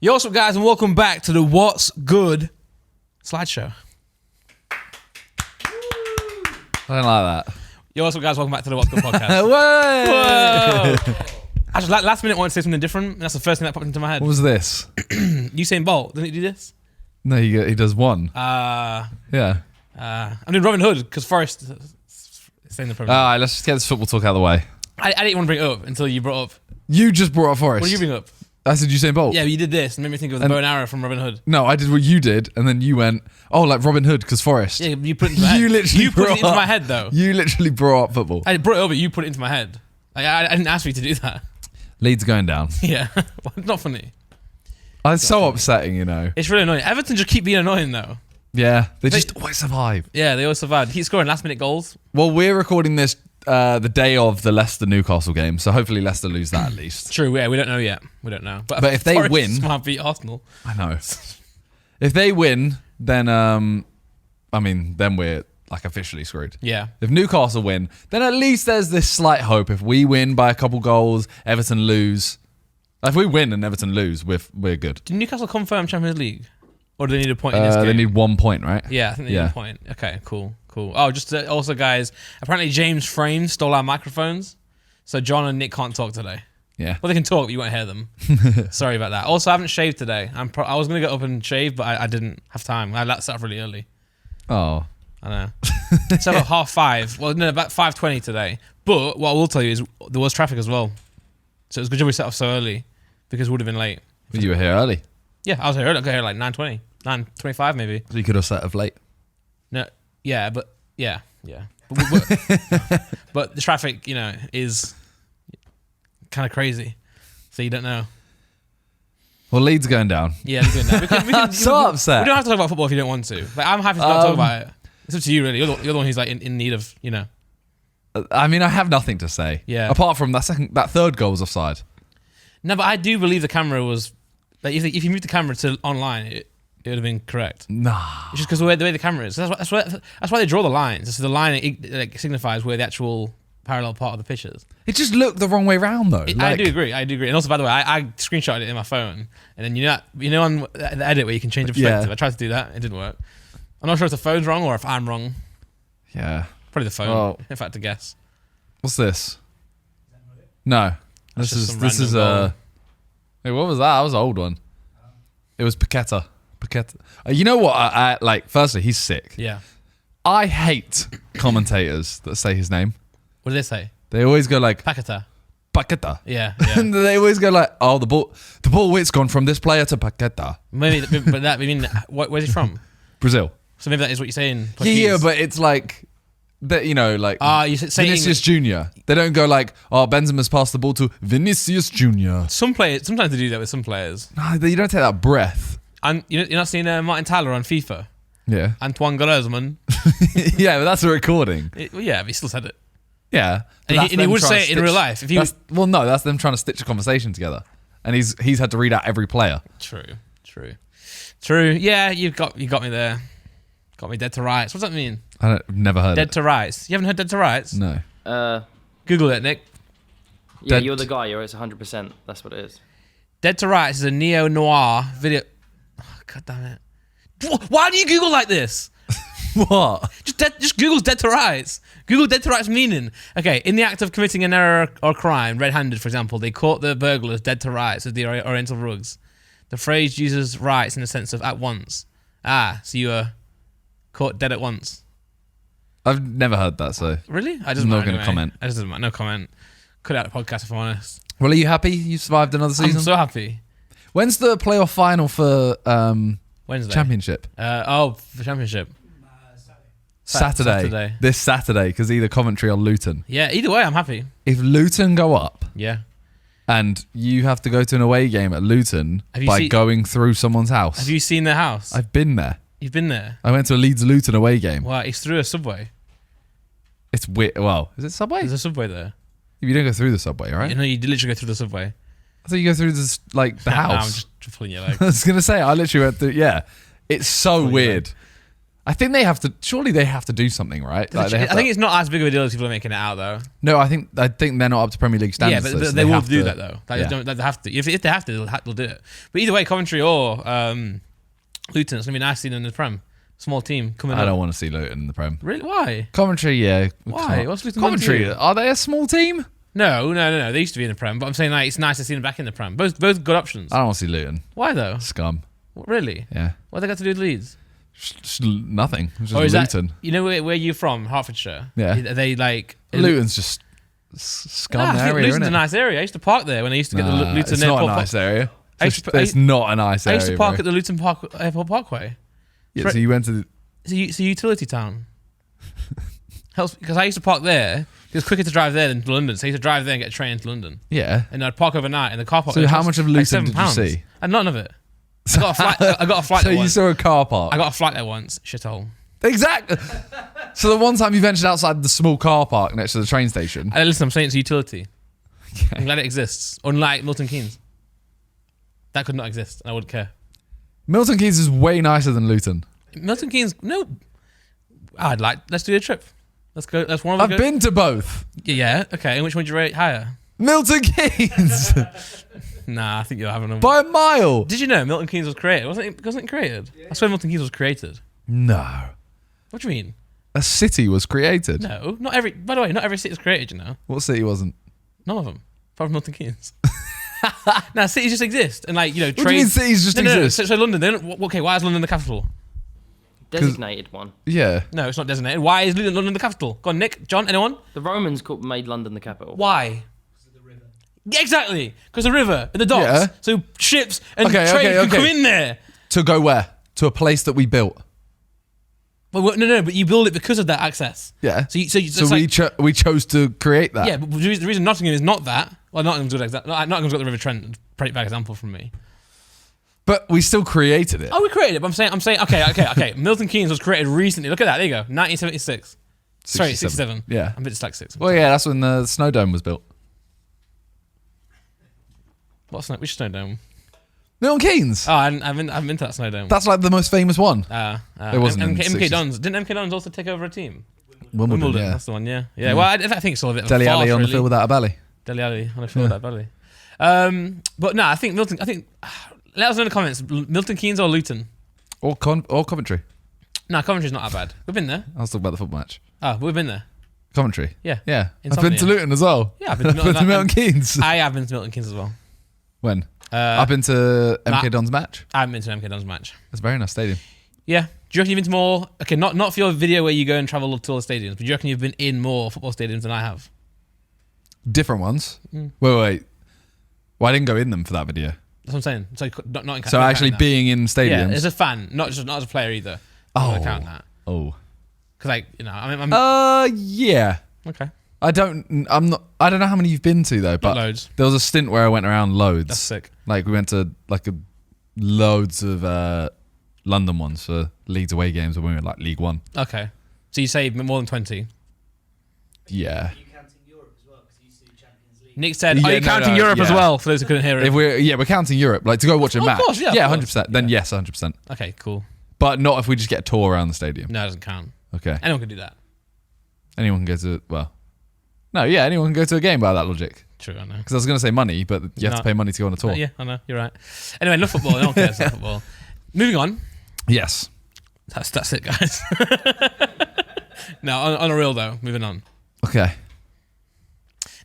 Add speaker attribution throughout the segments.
Speaker 1: Yo, what's up, guys, and welcome back to the What's Good slideshow.
Speaker 2: I don't like that.
Speaker 1: Yo, what's up, guys, welcome back to the What's Good podcast.
Speaker 2: Whoa!
Speaker 1: Actually, last minute I wanted to say something different, and that's the first thing that popped into my head.
Speaker 2: What was this?
Speaker 1: Usain Bolt, didn't he do this?
Speaker 2: No, he does one.
Speaker 1: Yeah.
Speaker 2: Yeah.
Speaker 1: I'm doing Robin Hood, because Forrest is saying the problem.
Speaker 2: All right, let's just get this football talk out of the way.
Speaker 1: I didn't want to bring it up until you brought up.
Speaker 2: You just brought up Forrest.
Speaker 1: What did you bring up?
Speaker 2: I said Usain Bolt.
Speaker 1: Yeah, but you did this, and made me think of the bow and arrow from Robin Hood.
Speaker 2: No, I did what you did, and then you went, oh, like Robin Hood, because Forrest.
Speaker 1: Yeah, you put it into my head.
Speaker 2: You
Speaker 1: put it into my head, though.
Speaker 2: You literally brought up football.
Speaker 1: I brought it up, but you put it into my head. Like, I didn't ask you to do that.
Speaker 2: Leeds going down.
Speaker 1: Yeah, it's not funny.
Speaker 2: Oh, it's so upsetting, you know.
Speaker 1: It's really annoying. Everton just keep being annoying, though.
Speaker 2: Yeah, they just always survive.
Speaker 1: Yeah, they always survive. They keep scoring last-minute goals.
Speaker 2: Well, we're recording this the day of the Leicester-Newcastle game, so hopefully Leicester lose that at least.
Speaker 1: True, yeah, we don't know yet. We don't know.
Speaker 2: But if they
Speaker 1: Forest
Speaker 2: win...
Speaker 1: might beat Arsenal.
Speaker 2: I know. If they win, then, then we're, like, officially screwed.
Speaker 1: Yeah.
Speaker 2: If Newcastle win, then at least there's this slight hope. If we win by a couple goals, Everton lose. If we win and Everton lose, we're good.
Speaker 1: Did Newcastle confirm Champions League? Or do they need a point in this game?
Speaker 2: They need 1 point, right?
Speaker 1: Yeah, I think they need a point. Okay, cool. Oh, just also, guys, apparently James Frame stole our microphones. So John and Nick can't talk today.
Speaker 2: Yeah.
Speaker 1: Well, they can talk, but you won't hear them. Sorry about that. Also, I haven't shaved today. I was going to get up and shave, but I didn't have time. I had that set up really early.
Speaker 2: Oh.
Speaker 1: I know. Set up 5:30. Well, no, about 5:20 today. But what I will tell you is there was traffic as well. So it was good job we set off so early because we would have been late.
Speaker 2: But you were here early.
Speaker 1: Yeah, I was here early. I got here like 9:20. 9:25 maybe.
Speaker 2: So you could have set up late.
Speaker 1: No, yeah, but yeah. But the traffic, is kind of crazy. So you don't know.
Speaker 2: Well, Leeds are going down.
Speaker 1: Yeah, they're good now. We can,
Speaker 2: So upset.
Speaker 1: We don't have to talk about football if you don't want to. Like, I'm happy to not talk about it. It's up to you, really. You're the one who's like in need of,
Speaker 2: I mean, I have nothing to say.
Speaker 1: Yeah.
Speaker 2: Apart from that third goal was offside.
Speaker 1: No, but I do believe the camera was. Like, if you moved the camera to online, it would have been correct.
Speaker 2: Nah.
Speaker 1: It's just because the way the camera is. That's why they draw the lines. So the line signifies where the actual parallel part of the pitch is.
Speaker 2: It just looked the wrong way round, though.
Speaker 1: I do agree. And also, by the way, I screenshotted it in my phone, and then on the edit where you can change the perspective. Yeah. I tried to do that. It didn't work. I'm not sure if the phone's wrong or if I'm wrong.
Speaker 2: Yeah.
Speaker 1: Probably the phone. Well, if I had to guess.
Speaker 2: What's this? No. This is Hey, what was that? That was an old one. It was Paqueta. You know what? I like. Firstly, he's sick.
Speaker 1: Yeah.
Speaker 2: I hate commentators that say his name.
Speaker 1: What do they say?
Speaker 2: They always go like
Speaker 1: Paqueta.
Speaker 2: Yeah.
Speaker 1: And
Speaker 2: they always go like, oh, the ball width's gone from this player to Paqueta.
Speaker 1: Maybe, but that. I mean, where's he from?
Speaker 2: Brazil.
Speaker 1: So maybe that is what you're saying.
Speaker 2: Yeah, but it's like. That
Speaker 1: you're saying
Speaker 2: Vinicius Junior. They don't go like, oh, Benzema's passed the ball to Vinicius Junior.
Speaker 1: Some players, sometimes they do that with some players.
Speaker 2: No, you don't take that breath.
Speaker 1: And you're not seeing Martin Tyler on FIFA?
Speaker 2: Yeah.
Speaker 1: Antoine Griezmann.
Speaker 2: Yeah, but that's a recording.
Speaker 1: Yeah, but he still said it.
Speaker 2: Yeah,
Speaker 1: and he would say it in real life.
Speaker 2: Well, no, that's them trying to stitch a conversation together, and he's had to read out every player.
Speaker 1: True. Yeah, you got me there. Got me dead to rights. What's that mean?
Speaker 2: I've never heard
Speaker 1: Dead to rights. You haven't heard dead to rights?
Speaker 2: No.
Speaker 1: Google it, Nick.
Speaker 3: Yeah, you're the guy. It's 100%. That's what it is.
Speaker 1: Dead to Rights is a neo-noir video. Oh, God damn it. Why do you Google like this?
Speaker 2: What?
Speaker 1: Just Google's Dead to Rights. Google Dead to Rights meaning. Okay, in the act of committing an error or crime, red-handed, for example, they caught the burglars dead to rights with the Oriental rugs. The phrase uses rights in the sense of at once. So you were caught dead at once.
Speaker 2: I've never heard that, so...
Speaker 1: Really?
Speaker 2: I'm not going to comment.
Speaker 1: I just doesn't matter. No comment. Cut out the podcast if I'm honest.
Speaker 2: Well, are you happy you survived another season?
Speaker 1: I'm so happy.
Speaker 2: When's the playoff final for
Speaker 1: Wednesday?
Speaker 2: Championship?
Speaker 1: For Championship.
Speaker 2: Saturday. This Saturday, because either Coventry or Luton.
Speaker 1: Yeah, either way, I'm happy.
Speaker 2: If Luton go up...
Speaker 1: Yeah.
Speaker 2: And you have to go to an away game at Luton going through someone's house.
Speaker 1: Have you seen their house?
Speaker 2: I've been there.
Speaker 1: You've been there?
Speaker 2: I went to a Leeds Luton away game.
Speaker 1: Wow, it's through a subway.
Speaker 2: It's weird. Well, is it subway?
Speaker 1: There's a subway there.
Speaker 2: You don't go through the subway, right?
Speaker 1: No, you literally go through the subway.
Speaker 2: I thought you go through this, like, the house.
Speaker 1: No, I'm just pulling your leg.
Speaker 2: I was going to say, I literally went through, yeah. It's so weird. I think they have to. Surely they have to do something, right? Like
Speaker 1: I think it's not as big of a deal as people are making it out, though.
Speaker 2: No, I think they're not up to Premier League standards.
Speaker 1: Yeah, but
Speaker 2: so
Speaker 1: they will do that, though. They have to. If they have to, they'll do it. But either way, Coventry or Luton, it's going to be nice seeing them in the Prem. Small team coming up.
Speaker 2: I don't want to see Luton in the Prem.
Speaker 1: Really? Why?
Speaker 2: Coventry, yeah.
Speaker 1: Why? What's Luton?
Speaker 2: Coventry, are they a small team?
Speaker 1: No. They used to be in the Prem, but I'm saying like it's nice to see them back in the Prem. Both good options.
Speaker 2: I don't want to see Luton.
Speaker 1: Why though?
Speaker 2: Scum.
Speaker 1: Really?
Speaker 2: Yeah.
Speaker 1: What they got to do with Leeds?
Speaker 2: Nothing. It's
Speaker 1: Or
Speaker 2: just
Speaker 1: is
Speaker 2: Luton.
Speaker 1: that, you know where you're from? Hertfordshire.
Speaker 2: Yeah.
Speaker 1: Are they like
Speaker 2: Luton's just scum
Speaker 1: I think
Speaker 2: area,
Speaker 1: Luton's
Speaker 2: isn't
Speaker 1: a
Speaker 2: it?
Speaker 1: nice area. I used to park there when I used to get the Luton
Speaker 2: It's
Speaker 1: Airport.
Speaker 2: not a nice area.
Speaker 1: It's
Speaker 2: It's not a nice
Speaker 1: I
Speaker 2: area.
Speaker 1: used to park
Speaker 2: bro.
Speaker 1: at the Luton Airport Parkway.
Speaker 2: Yeah, so you went to the...
Speaker 1: It's a utility town. Helps because I used to park there. It was quicker to drive there than to London. So I used to drive there and get a train into London.
Speaker 2: Yeah.
Speaker 1: And I'd park overnight in the car park.
Speaker 2: So how much of Luton did you see?
Speaker 1: And none of it. I got a flight
Speaker 2: So
Speaker 1: there
Speaker 2: you
Speaker 1: once.
Speaker 2: saw a car park?
Speaker 1: I got a flight there once. Shithole.
Speaker 2: Exactly. So the one time you ventured outside the small car park next to the train station.
Speaker 1: And listen, I'm saying it's a utility. I'm glad it exists. Unlike Milton Keynes. That could not exist. And I wouldn't care.
Speaker 2: Milton Keynes is way nicer than Luton.
Speaker 1: Milton Keynes, no. Let's do a trip. Let's go. Let's one of
Speaker 2: I've been to both.
Speaker 1: Yeah, okay. And which one would you rate higher?
Speaker 2: Milton Keynes.
Speaker 1: Nah, I think you're having them.
Speaker 2: By a mile.
Speaker 1: Did you know Milton Keynes was created? Wasn't it created? I swear Milton Keynes was created.
Speaker 2: No.
Speaker 1: What do you mean?
Speaker 2: A city was created.
Speaker 1: No, not every. By the way, not every city is created. You know,
Speaker 2: What city wasn't?
Speaker 1: none of them. Apart from Milton Keynes. Now cities just exist, and like
Speaker 2: What do you mean cities just exist?
Speaker 1: So London. They don't, okay, why is London the capital?
Speaker 3: Designated one.
Speaker 2: Yeah.
Speaker 1: No, it's not designated. Why is London the capital? Go on, Nick, John, anyone?
Speaker 3: The Romans made London the capital.
Speaker 1: Why? Yeah, exactly, because the river and the docks.
Speaker 2: Yeah.
Speaker 1: So ships and
Speaker 2: Okay,
Speaker 1: trains
Speaker 2: okay,
Speaker 1: can come
Speaker 2: okay.
Speaker 1: in there.
Speaker 2: To go where? To a place that we built.
Speaker 1: But no, but you build it because of that access.
Speaker 2: Yeah.
Speaker 1: So
Speaker 2: we chose to create that.
Speaker 1: Yeah, but the reason Nottingham is not that. Well, Nottingham's good example. Nottingham's got the River Trent. Pretty bad example from me.
Speaker 2: But we still created it.
Speaker 1: Oh, we created it. But I'm saying. Okay. Milton Keynes was created recently. Look at that. There you go. 1976. Sorry, 67.
Speaker 2: Yeah.
Speaker 1: I'm a bit dyslexic.
Speaker 2: Well, yeah, that's when the Snow Dome was built.
Speaker 1: Which Snow Dome?
Speaker 2: Milton Keynes.
Speaker 1: Oh, I haven't been to that Snow Dome.
Speaker 2: That's like the most famous one.
Speaker 1: It
Speaker 2: wasn't in the
Speaker 1: MK
Speaker 2: 60s.
Speaker 1: Dons. Didn't MK Dons also take over a team?
Speaker 2: Wimbledon, yeah.
Speaker 1: That's the one. Yeah. Well, I think it's all a bit of
Speaker 2: Dele
Speaker 1: a farce,
Speaker 2: Alli on the
Speaker 1: really.
Speaker 2: field without a belly.
Speaker 1: Dele Alli on the field without a belly. But no, I think Milton. Let us know in the comments. Milton Keynes or Luton?
Speaker 2: Or Coventry.
Speaker 1: No, Coventry's not that bad. We've been there.
Speaker 2: I was talking about the football match.
Speaker 1: Oh, we've been there.
Speaker 2: Coventry.
Speaker 1: Yeah.
Speaker 2: Yeah. I've
Speaker 1: Insomnia.
Speaker 2: been to Luton as well.
Speaker 1: Yeah, I've been to
Speaker 2: I've been to Milton Keynes.
Speaker 1: I have been to Milton Keynes as well.
Speaker 2: When? I've been to MK Dons match.
Speaker 1: I haven't been to an MK Dons match.
Speaker 2: It's a very nice stadium.
Speaker 1: Yeah. Do you reckon you've been to more? Okay, not for your video where you go and travel to all the stadiums, but do you reckon you've been in more football stadiums than I have?
Speaker 2: Different ones. Wait. Well, I didn't go in them for that video.
Speaker 1: That's what I'm saying. So not in
Speaker 2: So actually being in stadiums.
Speaker 1: Yeah, as a fan, not as a player either. I'm not counting that.
Speaker 2: Oh.
Speaker 1: Because I'm
Speaker 2: yeah.
Speaker 1: okay.
Speaker 2: I don't know how many you've been to though, but
Speaker 1: loads.
Speaker 2: there was a stint where I went around loads.
Speaker 1: That's sick.
Speaker 2: Like we went to loads of London ones for Leeds away games when we were like League One.
Speaker 1: Okay. So you say more than 20?
Speaker 2: Yeah.
Speaker 4: Are you counting Europe as well? Because you used to do Champions League.
Speaker 1: Nick said,
Speaker 2: Yeah,
Speaker 1: are you counting Europe as well? For those who couldn't hear it.
Speaker 2: If we're counting Europe, like to go watch a match.
Speaker 1: Of course, yeah.
Speaker 2: Yeah,
Speaker 1: of course.
Speaker 2: 100%. Then yes, 100%.
Speaker 1: Okay, cool.
Speaker 2: But not if we just get a tour around the stadium.
Speaker 1: No, it doesn't count.
Speaker 2: Okay.
Speaker 1: Anyone can do that.
Speaker 2: Anyone can go to anyone can go to a game by that logic.
Speaker 1: True, I know.
Speaker 2: Because I was going to say money, but you have to pay money to go on a tour.
Speaker 1: Yeah, I know. You're right. Anyway, enough football. No one cares about football. Moving on.
Speaker 2: Yes.
Speaker 1: That's it, guys. No, on a real though. Moving on.
Speaker 2: Okay.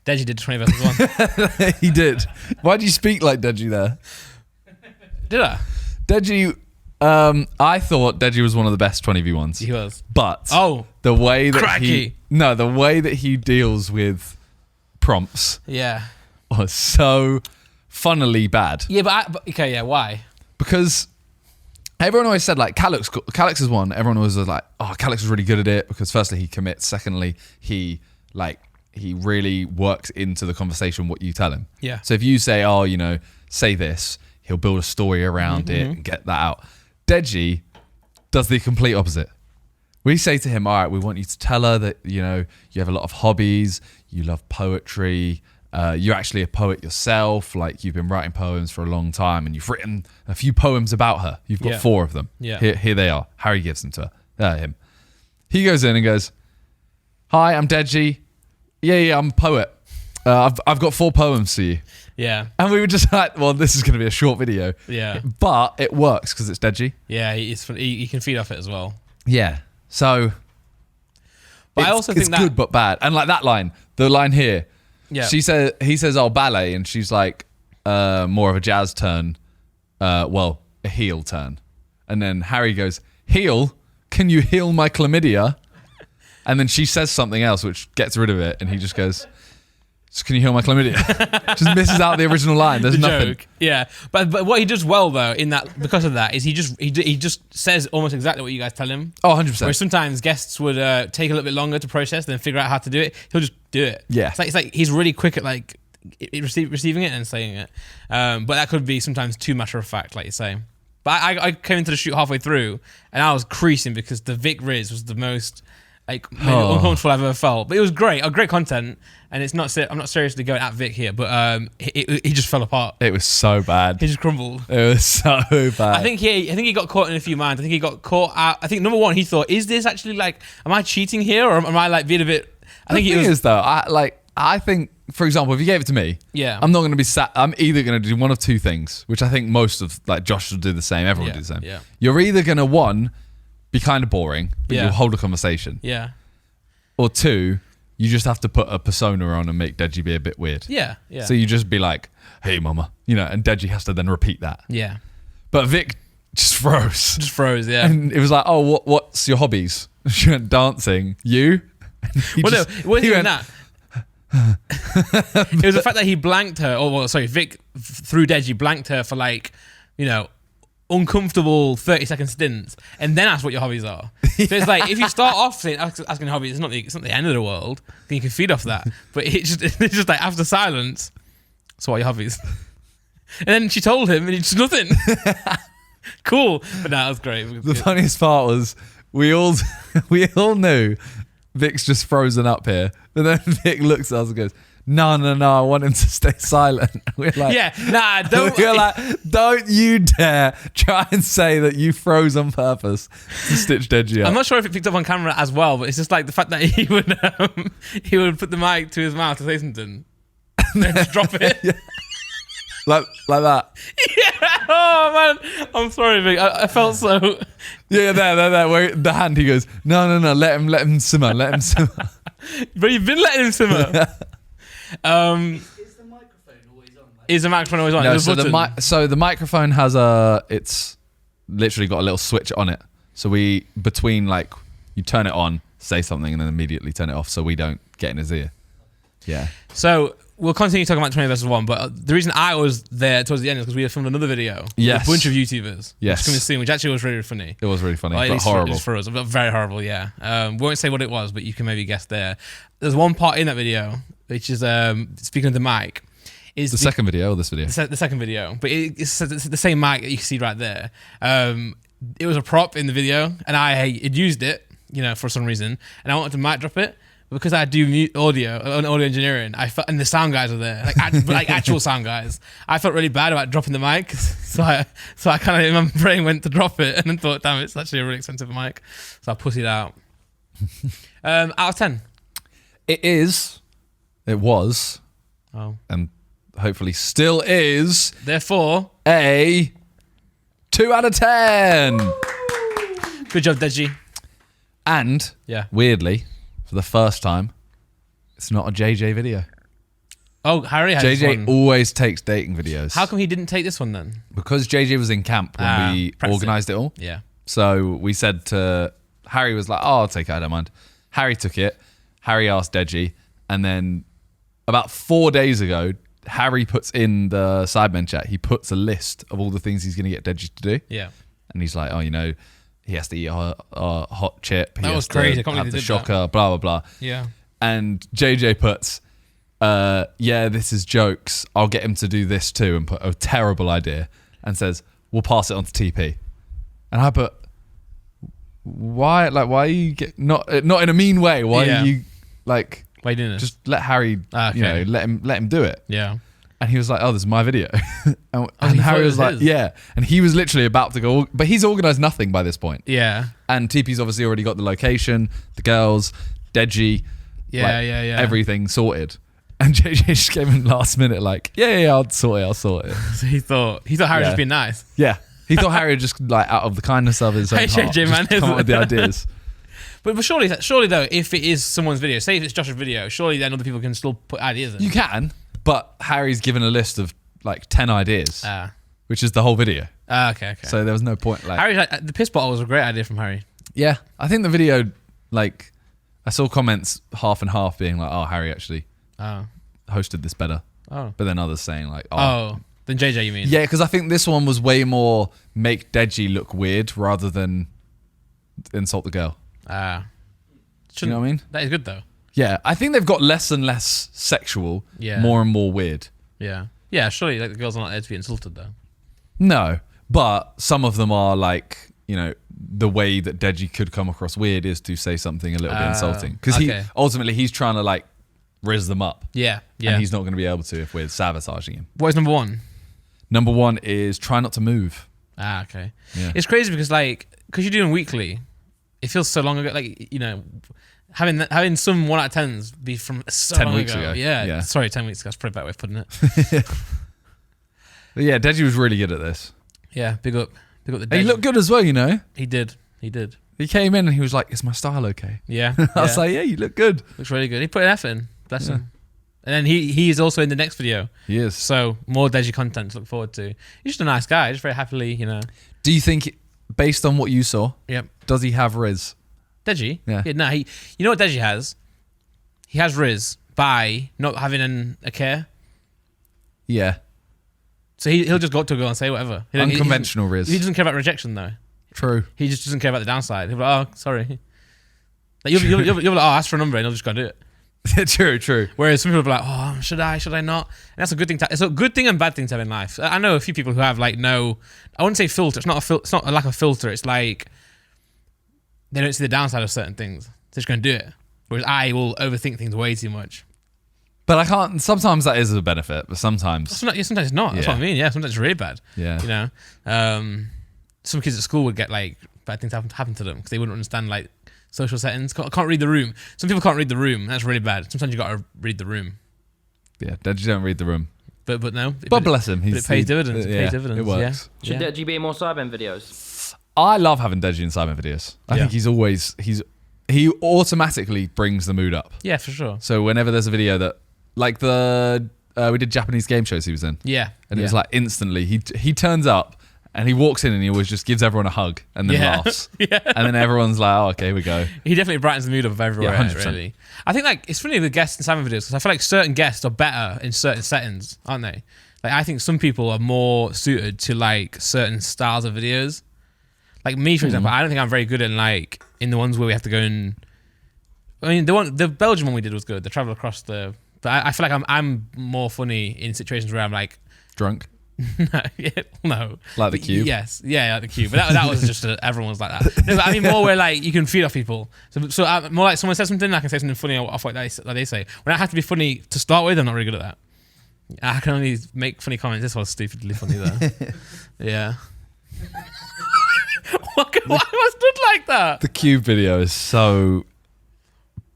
Speaker 1: Deji did 20 versus 1.
Speaker 2: He did. Why do you speak like Deji there?
Speaker 1: Did I?
Speaker 2: Deji, I thought Deji was one of the best 20v1s.
Speaker 1: He was.
Speaker 2: But
Speaker 1: Oh,
Speaker 2: the way that
Speaker 1: cracky.
Speaker 2: the way that he deals with prompts
Speaker 1: Yeah.
Speaker 2: was so funnily bad.
Speaker 1: Yeah, but okay, yeah. Why?
Speaker 2: Because everyone always said like Calix is one. Everyone was like, oh, Calix is really good at it because firstly he commits, secondly he really works into the conversation what you tell him.
Speaker 1: Yeah.
Speaker 2: So if you say, oh, say this, he'll build a story around it and get that out. Deji does the complete opposite. We say to him, all right, we want you to tell her that, you have a lot of hobbies, you love poetry, you're actually a poet yourself, like you've been writing poems for a long time and you've written a few poems about her. You've got 4 of them.
Speaker 1: Yeah.
Speaker 2: Here they are. Harry gives them to her. Him. He goes in and goes, "Hi, I'm Deji. Yeah, I'm a poet. I've got 4 poems for you."
Speaker 1: Yeah.
Speaker 2: And we were just like, well, this is going to be a short video.
Speaker 1: Yeah.
Speaker 2: But it works because it's Deji.
Speaker 1: Yeah, he can feed off it as well.
Speaker 2: Yeah. So,
Speaker 1: but I also think
Speaker 2: it's good but bad. And like that line, the line here,
Speaker 1: yeah.
Speaker 2: he says, "Oh, ballet," and she's like, more of a jazz turn, a heel turn. And then Harry goes, "Heel? Can you heal my chlamydia?" And then she says something else which gets rid of it, and he just goes, "So can you heal my chlamydia?" Just misses out the original line. There's nothing.
Speaker 1: Joke. Yeah, but what he does well though in that, because of that, is he just says almost exactly what you guys tell him.
Speaker 2: Oh, 100%.
Speaker 1: Whereas sometimes guests would take a little bit longer to process, then figure out how to do it. He'll just do it.
Speaker 2: Yeah.
Speaker 1: It's like he's really quick at like receiving it and saying it. But that could be sometimes too matter of fact, like you say. But I came into the shoot halfway through and I was creasing because the Vic Riz was the most like uncomfortable I've ever felt. But it was great, great content. And it's not. I'm not seriously going at Vic here, but he just fell apart.
Speaker 2: It was so bad.
Speaker 1: He just crumbled.
Speaker 2: It was so bad.
Speaker 1: I think he got caught in a few minds. I think he got caught out. I think number one, he thought, "Is this actually like? Am I cheating here, or am I like being a bit?" I think
Speaker 2: the thing is though, I think, for example, if you gave it to me,
Speaker 1: yeah,
Speaker 2: I'm not going to be sat. I'm either going to do one of two things, which I think most of like Josh will do the same. Everyone will do the same.
Speaker 1: Yeah.
Speaker 2: You're either going to be kind of boring, but you'll hold a conversation.
Speaker 1: Yeah.
Speaker 2: Or 2, you just have to put a persona on and make Deji be a bit weird.
Speaker 1: Yeah. Yeah.
Speaker 2: So you just be like, "Hey, mama," and Deji has to then repeat that.
Speaker 1: Yeah.
Speaker 2: But Vic just froze.
Speaker 1: Just froze. Yeah.
Speaker 2: And it was like, "Oh, what's your hobbies?" She went, "Dancing." "You?"
Speaker 1: No, it wasn't even that. It was the fact that he blanked her. Vic through Deji blanked her for like, uncomfortable 30-second stints, and then ask what your hobbies are. So it's like if you start off saying asking hobbies, it's not the end of the world. Then you can feed off that. But it's just like after silence. So what are your hobbies? And then she told him, and he just nothing. Cool, but that was great.
Speaker 2: The funniest part was we all knew Vic's just frozen up here, and then Vic looks at us and goes, No, I want him to stay silent." We're like,
Speaker 1: yeah, nah, don't.
Speaker 2: We're like, "Don't you dare try and say that you froze on purpose to stitch Deji up."
Speaker 1: I'm not sure if it picked up on camera as well, but it's just like the fact that he would put the mic to his mouth to say something, and then just drop it.
Speaker 2: Yeah. Like that.
Speaker 1: Yeah. Oh man, I'm sorry, Vic. I felt so.
Speaker 2: Yeah, there. Where the hand, he goes, No. Let him simmer. Let him simmer.
Speaker 1: But you've been letting him simmer.
Speaker 4: Is the microphone always on?
Speaker 1: Is the microphone always on?
Speaker 2: No,
Speaker 1: so
Speaker 2: the microphone has it's literally got a little switch on it. So between like you turn it on, say something, and then immediately turn it off, so we don't get in his ear. Yeah.
Speaker 1: So we'll continue talking about 20 versus 1, but the reason I was there towards the end is because we had filmed another video.
Speaker 2: Yes.
Speaker 1: With a bunch of YouTubers.
Speaker 2: Yes.
Speaker 1: Which coming soon, which actually was really funny.
Speaker 2: It was really funny,
Speaker 1: Well, at
Speaker 2: but
Speaker 1: least
Speaker 2: horrible.
Speaker 1: for us, but very horrible, yeah. Won't say what it was, but you can maybe guess there. There's one part in that video, which is, speaking of the mic, is
Speaker 2: the second video or this video?
Speaker 1: The second video, but it's the same mic that you can see right there. It was a prop in the video, and I had used it, for some reason, and I wanted to mic drop it. Because I do audio engineering, and the sound guys are there, like actual sound guys. I felt really bad about dropping the mic, so I kind of in my brain went to drop it, and then thought, damn, it's actually a really expensive mic, so I pussied out. Out of 10,
Speaker 2: it was, and hopefully still is.
Speaker 1: Therefore,
Speaker 2: a 2 out of 10.
Speaker 1: Good job, Deji.
Speaker 2: And weirdly, for the first time, it's not a JJ video.
Speaker 1: Oh, Harry has
Speaker 2: JJ
Speaker 1: one.
Speaker 2: always takes dating videos.
Speaker 1: How come he didn't take this one then?
Speaker 2: Because JJ was in camp when we organised it all.
Speaker 1: Yeah.
Speaker 2: So we said to Harry was like, "Oh, I'll take it, I don't mind." Harry took it. Harry asked Deji, and then about 4 days ago, Harry puts in the Sidemen chat. He puts a list of all the things he's going to get Deji to do.
Speaker 1: Yeah.
Speaker 2: And he's like, "Oh, he has to eat a hot chip.
Speaker 1: That was crazy. I can't
Speaker 2: have
Speaker 1: believe
Speaker 2: the
Speaker 1: they did
Speaker 2: shocker,
Speaker 1: that.
Speaker 2: blah, blah, blah."
Speaker 1: Yeah.
Speaker 2: And JJ puts, "Yeah, this is jokes. I'll get him to do this too," and put a terrible idea and says, "We'll pass it on to TP." And I put, why are you not in a mean way? Why are you like,
Speaker 1: why you doing this?
Speaker 2: just let Harry, let him do it.
Speaker 1: Yeah.
Speaker 2: And he was like, oh, this is my video. and Harry was like,
Speaker 1: his.
Speaker 2: yeah. And he was literally about to go, but he's organised nothing by this point.
Speaker 1: Yeah.
Speaker 2: And TP's obviously already got the location, the girls, Deji.
Speaker 1: Yeah.
Speaker 2: Everything sorted. And JJ just came in last minute like, yeah, I'll sort it.
Speaker 1: So he thought Harry was just being nice.
Speaker 2: Yeah. He thought Harry would just like out of the kindness of his own heart,
Speaker 1: JJ, man,
Speaker 2: just come up with the ideas.
Speaker 1: But surely though, if it is someone's video, say if it's Josh's video, surely then other people can still put ideas in.
Speaker 2: You can, but Harry's given a list of like 10 ideas, which is the whole video.
Speaker 1: Okay.
Speaker 2: So there was no point. Like
Speaker 1: Harry's like, the piss bottle was a great idea from Harry.
Speaker 2: Yeah, I think the video, like, I saw comments half and half being like, oh, Harry actually hosted this better. Oh. But then others saying like,
Speaker 1: then JJ, you mean?
Speaker 2: Yeah, because I think this one was way more make Deji look weird rather than insult the girl. Do you know what I mean?
Speaker 1: That is good though.
Speaker 2: Yeah, I think they've got less and less sexual, more and more weird.
Speaker 1: Yeah. Yeah, surely like the girls are not there to be insulted though.
Speaker 2: No, but some of them are like, you know, the way that Deji could come across weird is to say something a little bit insulting. Because ultimately he's trying to like rizz them up.
Speaker 1: Yeah.
Speaker 2: And he's not going to be able to if we're sabotaging him.
Speaker 1: What is number one?
Speaker 2: Number one is try not to move.
Speaker 1: Okay.
Speaker 2: Yeah.
Speaker 1: It's crazy because you're doing weekly, it feels so long ago. Like, you know, having some 1 out of 10s be from so
Speaker 2: 10
Speaker 1: long
Speaker 2: weeks
Speaker 1: ago.
Speaker 2: ago.
Speaker 1: Yeah. Sorry, 10 weeks ago. That's probably a better way of putting it.
Speaker 2: But yeah, Deji was really good at this.
Speaker 1: Yeah, big up the Deji.
Speaker 2: And he looked good as well, you know.
Speaker 1: He did.
Speaker 2: He came in and he was like, "Is my style okay?"
Speaker 1: Yeah.
Speaker 2: I was like, "Yeah, you look good."
Speaker 1: Looks really good. He put an effort in. Bless him. And then he is also in the next video.
Speaker 2: He is.
Speaker 1: So more Deji content to look forward to. He's just a nice guy. Just very happily, you know.
Speaker 2: Do you think, based on what you saw, does he have Riz?
Speaker 1: Deji?
Speaker 2: Yeah.
Speaker 1: No, you know what Deji has? He has Riz by not having a care.
Speaker 2: Yeah.
Speaker 1: So he'll just go up to a girl and say whatever.
Speaker 2: Unconventional Riz.
Speaker 1: He doesn't care about rejection though.
Speaker 2: True.
Speaker 1: He just doesn't care about the downside. He'll be like, oh, sorry. Like, you'll be like, oh, ask for a number and he'll just go do it.
Speaker 2: True.
Speaker 1: Whereas some people will be like, oh, should I not? And that's a good thing. It's a good thing and bad thing to have in life. I know a few people who have like I wouldn't say filter. It's not a lack of filter. It's like they don't see the downside of certain things. They're just going to do it. Whereas I will overthink things way too much.
Speaker 2: But I can't. Sometimes that is a benefit, but sometimes
Speaker 1: it's not. That's what I mean. Yeah, sometimes it's really bad.
Speaker 2: Yeah.
Speaker 1: You know, some kids at school would get like bad things happen to them because they wouldn't understand like social settings. Can't read the room. Some people can't read the room. That's really bad. Sometimes you got to read the room.
Speaker 2: Yeah, Deji don't read the room.
Speaker 1: But no.
Speaker 2: But bless him.
Speaker 1: But it pays dividends. It pays dividends.
Speaker 2: It works.
Speaker 3: Should Deji be in more Sidemen videos?
Speaker 2: I love having Deji in Sidemen videos. I think he automatically brings the mood up.
Speaker 1: Yeah, for sure.
Speaker 2: So whenever there's a video that, like we did Japanese game shows he was in.
Speaker 1: Yeah.
Speaker 2: And it was like instantly, he turns up and he walks in and he always just gives everyone a hug and then laughs.
Speaker 1: Yeah.
Speaker 2: And then everyone's like, oh, okay, here we go.
Speaker 1: He definitely brightens the mood up of everywhere,
Speaker 2: 100%.
Speaker 1: really. I think like it's funny with guests in Sidemen videos because I feel like certain guests are better in certain settings, aren't they? Like I think some people are more suited to like certain styles of videos. Like me, for example, I don't think I'm very good in like in the ones where we have to go and. I mean, the Belgian one we did was good. The travel across the. But I feel like I'm more funny in situations where I'm like
Speaker 2: drunk.
Speaker 1: No.
Speaker 2: Like the cube.
Speaker 1: Yes, yeah, like the cube. But that was just everyone's like that. No, but I mean more where like you can feed off people. So more like someone says something, I can say something funny off what they say. When I have to be funny to start with, I'm not really good at that. I can only make funny comments. This was stupidly funny though. Yeah. Why I stood like that?
Speaker 2: The cube video is so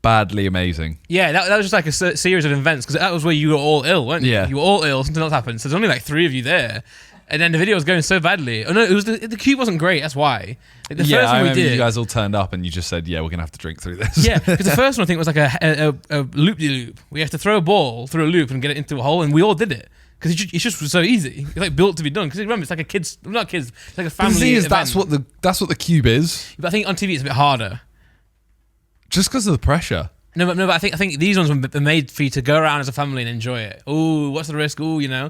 Speaker 2: badly amazing.
Speaker 1: Yeah, that was just like a series of events because that was where you were all ill, weren't you?
Speaker 2: Yeah.
Speaker 1: You were all ill, something else happened. So there's only like 3 of you there. And then the video was going so badly. Oh no, it was the cube wasn't great, that's why. Like the first
Speaker 2: I
Speaker 1: one we
Speaker 2: remember
Speaker 1: did.
Speaker 2: you guys all turned up and you just said, yeah, we're going to have to drink through this.
Speaker 1: Yeah, because the first one I think was like a loop-de-loop. We have to throw a ball through a loop and get it into a hole, and we all did it. Because it's just so easy. It's like built to be done. Because remember, it's like a kids, not kids, it's like a family.
Speaker 2: The thing is,
Speaker 1: event.
Speaker 2: that's what the cube is.
Speaker 1: But I think on TV it's a bit harder.
Speaker 2: Just because of the pressure.
Speaker 1: No, but I think these ones were made for you to go around as a family and enjoy it. Ooh, what's the risk? Ooh, you know.